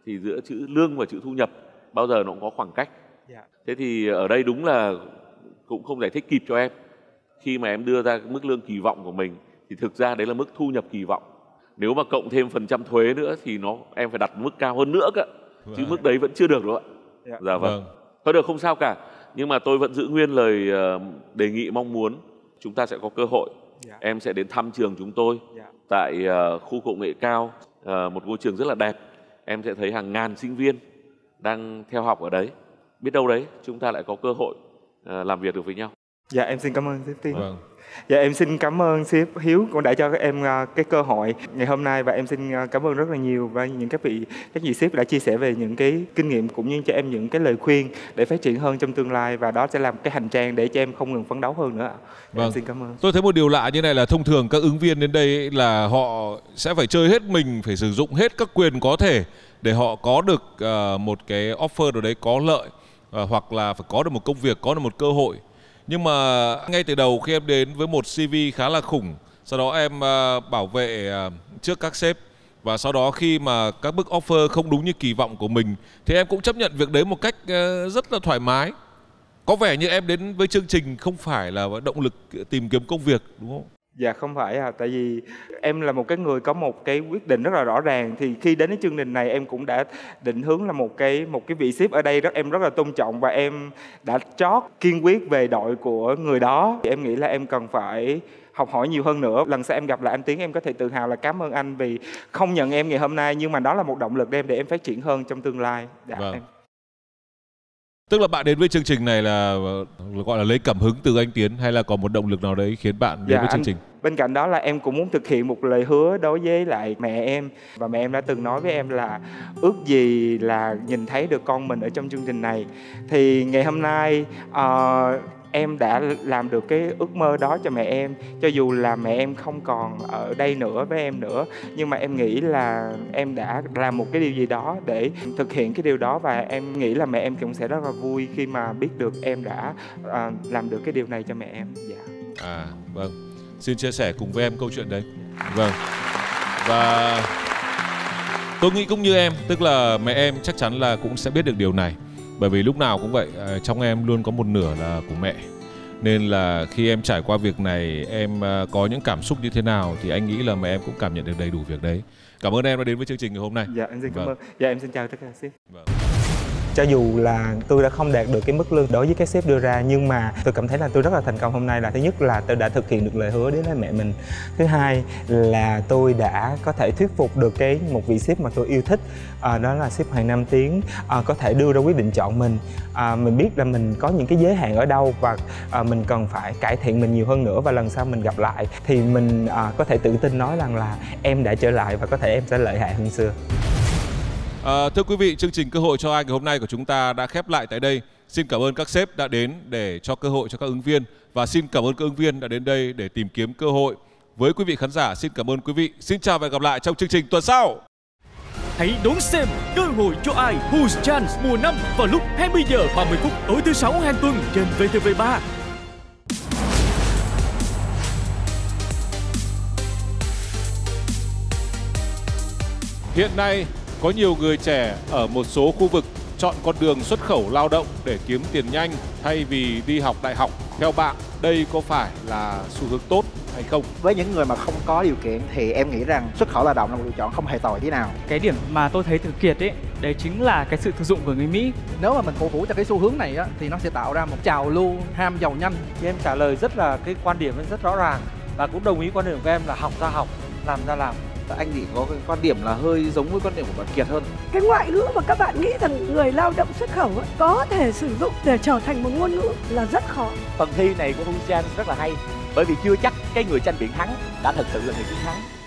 thì giữa chữ lương và chữ thu nhập bao giờ nó cũng có khoảng cách. Thế thì ở đây đúng là cũng không giải thích kịp cho em. Khi mà em đưa ra cái mức lương kỳ vọng của mình thì thực ra đấy là mức thu nhập kỳ vọng. Nếu mà cộng thêm phần trăm thuế nữa thì em phải đặt mức cao hơn nữa cơ. Chứ mức đấy vẫn chưa được đâu ạ. Dạ vâng. Thôi được, không sao cả. Nhưng mà tôi vẫn giữ nguyên lời đề nghị mong muốn. Chúng ta sẽ có cơ hội. Em sẽ đến thăm trường chúng tôi tại khu công nghệ cao, một ngôi trường rất là đẹp. Em sẽ thấy hàng ngàn sinh viên đang theo học ở đấy. Biết đâu đấy chúng ta lại có cơ hội làm việc được với nhau. Dạ em xin cảm ơn sếp Tiến. Dạ em xin cảm ơn sếp Hiếu cũng đã cho em cái cơ hội ngày hôm nay, và em xin cảm ơn rất là nhiều và những các vị sếp đã chia sẻ về những cái kinh nghiệm cũng như cho em những cái lời khuyên để phát triển hơn trong tương lai, và đó sẽ làm cái hành trang để cho em không ngừng phấn đấu hơn nữa. Em xin cảm ơn. Tôi thấy một điều lạ như này là thông thường các ứng viên đến đây là họ sẽ phải chơi hết mình, phải sử dụng hết các quyền có thể để họ có được một cái offer nào đấy có lợi, hoặc là phải có được một công việc, có được một cơ hội. Nhưng mà ngay từ đầu khi em đến với một CV khá là khủng, sau đó em bảo vệ trước các sếp, và sau đó khi mà các bức offer không đúng như kỳ vọng của mình thì em cũng chấp nhận việc đấy một cách rất là thoải mái. Có vẻ như em đến với chương trình không phải là động lực tìm kiếm công việc, đúng không? Dạ không phải tại vì em là một cái người có một cái quyết định rất là rõ ràng. Thì khi đến cái chương trình này em cũng đã định hướng là một cái vị sếp ở đây em rất là tôn trọng, và em đã chót kiên quyết về đội của người đó. Thì em nghĩ là em cần phải học hỏi nhiều hơn nữa. Lần sau em gặp lại anh Tiến, em có thể tự hào là cảm ơn anh vì không nhận em ngày hôm nay, nhưng mà đó là một động lực để em phát triển hơn trong tương lai. Em. Tức là bạn đến với chương trình này là gọi là lấy cảm hứng từ anh Tiến, hay là có một động lực nào đấy khiến bạn đến với chương trình? Bên cạnh đó là em cũng muốn thực hiện một lời hứa đối với lại mẹ em. Và mẹ em đã từng nói với em là ước gì là nhìn thấy được con mình ở trong chương trình này. Thì ngày hôm nay em đã làm được cái ước mơ đó cho mẹ em. Cho dù là mẹ em không còn ở đây nữa với em nữa, nhưng mà em nghĩ là em đã làm một cái điều gì đó để thực hiện cái điều đó. Và em nghĩ là mẹ em cũng sẽ rất là vui khi mà biết được em đã làm được cái điều này cho mẹ em. Vâng. Xin chia sẻ cùng với em câu chuyện đấy. Vâng. Và tôi nghĩ cũng như em, tức là mẹ em chắc chắn là cũng sẽ biết được điều này. Bởi vì lúc nào cũng vậy, trong em luôn có một nửa là của mẹ. Nên là khi em trải qua việc này, em có những cảm xúc như thế nào thì anh nghĩ là mẹ em cũng cảm nhận được đầy đủ việc đấy. Cảm ơn em đã đến với chương trình ngày hôm nay. Dạ, em xin cảm ơn. Dạ, em xin chào tất cả các sếp. Cho dù là tôi đã không đạt được cái mức lương đối với các sếp đưa ra, nhưng mà tôi cảm thấy là tôi rất là thành công hôm nay. Là thứ nhất là tôi đã thực hiện được lời hứa đến với mẹ mình. Thứ hai là tôi đã có thể thuyết phục được một vị sếp mà tôi yêu thích, đó là sếp Hoàng Nam Tiến, có thể đưa ra quyết định chọn mình. Mình biết là mình có những cái giới hạn ở đâu và mình cần phải cải thiện mình nhiều hơn nữa, và lần sau mình gặp lại thì mình có thể tự tin nói rằng là em đã trở lại và có thể em sẽ lợi hại hơn xưa. Thưa quý vị, chương trình Cơ hội cho ai ngày hôm nay của chúng ta đã khép lại tại đây. Xin cảm ơn các sếp đã đến để cho cơ hội cho các ứng viên, và xin cảm ơn các ứng viên đã đến đây để tìm kiếm cơ hội. Với quý vị khán giả, xin cảm ơn quý vị. Xin chào và hẹn gặp lại trong chương trình tuần sau. Hãy đón xem Cơ hội cho ai Who's Chance mùa 5 vào lúc 20 giờ 30 phút tối thứ 6 hàng tuần trên VTV3. Hiện nay, có nhiều người trẻ ở một số khu vực chọn con đường xuất khẩu lao động để kiếm tiền nhanh thay vì đi học đại học. Theo bạn, đây có phải là xu hướng tốt hay không? Với những người mà không có điều kiện thì em nghĩ rằng xuất khẩu lao động là một lựa chọn không hề tồi tí nào. Cái điểm mà tôi thấy từ Kiệt ấy, đấy chính là cái sự thực dụng của người Mỹ. Nếu mà mình cổ vũ cho cái xu hướng này á, thì nó sẽ tạo ra một trào lưu ham giàu nhanh. Em trả lời rất là cái quan điểm rất rõ ràng, và cũng đồng ý quan điểm của em là học ra học, làm ra làm. Anh thì có cái quan điểm là hơi giống với quan điểm của bạn Kiệt hơn. Cái ngoại ngữ mà các bạn nghĩ rằng người lao động xuất khẩu ấy, có thể sử dụng để trở thành một ngôn ngữ là rất khó. Phần thi này của Who's Chance rất là hay, bởi vì chưa chắc cái người tranh biện thắng đã thật sự là người chiến thắng.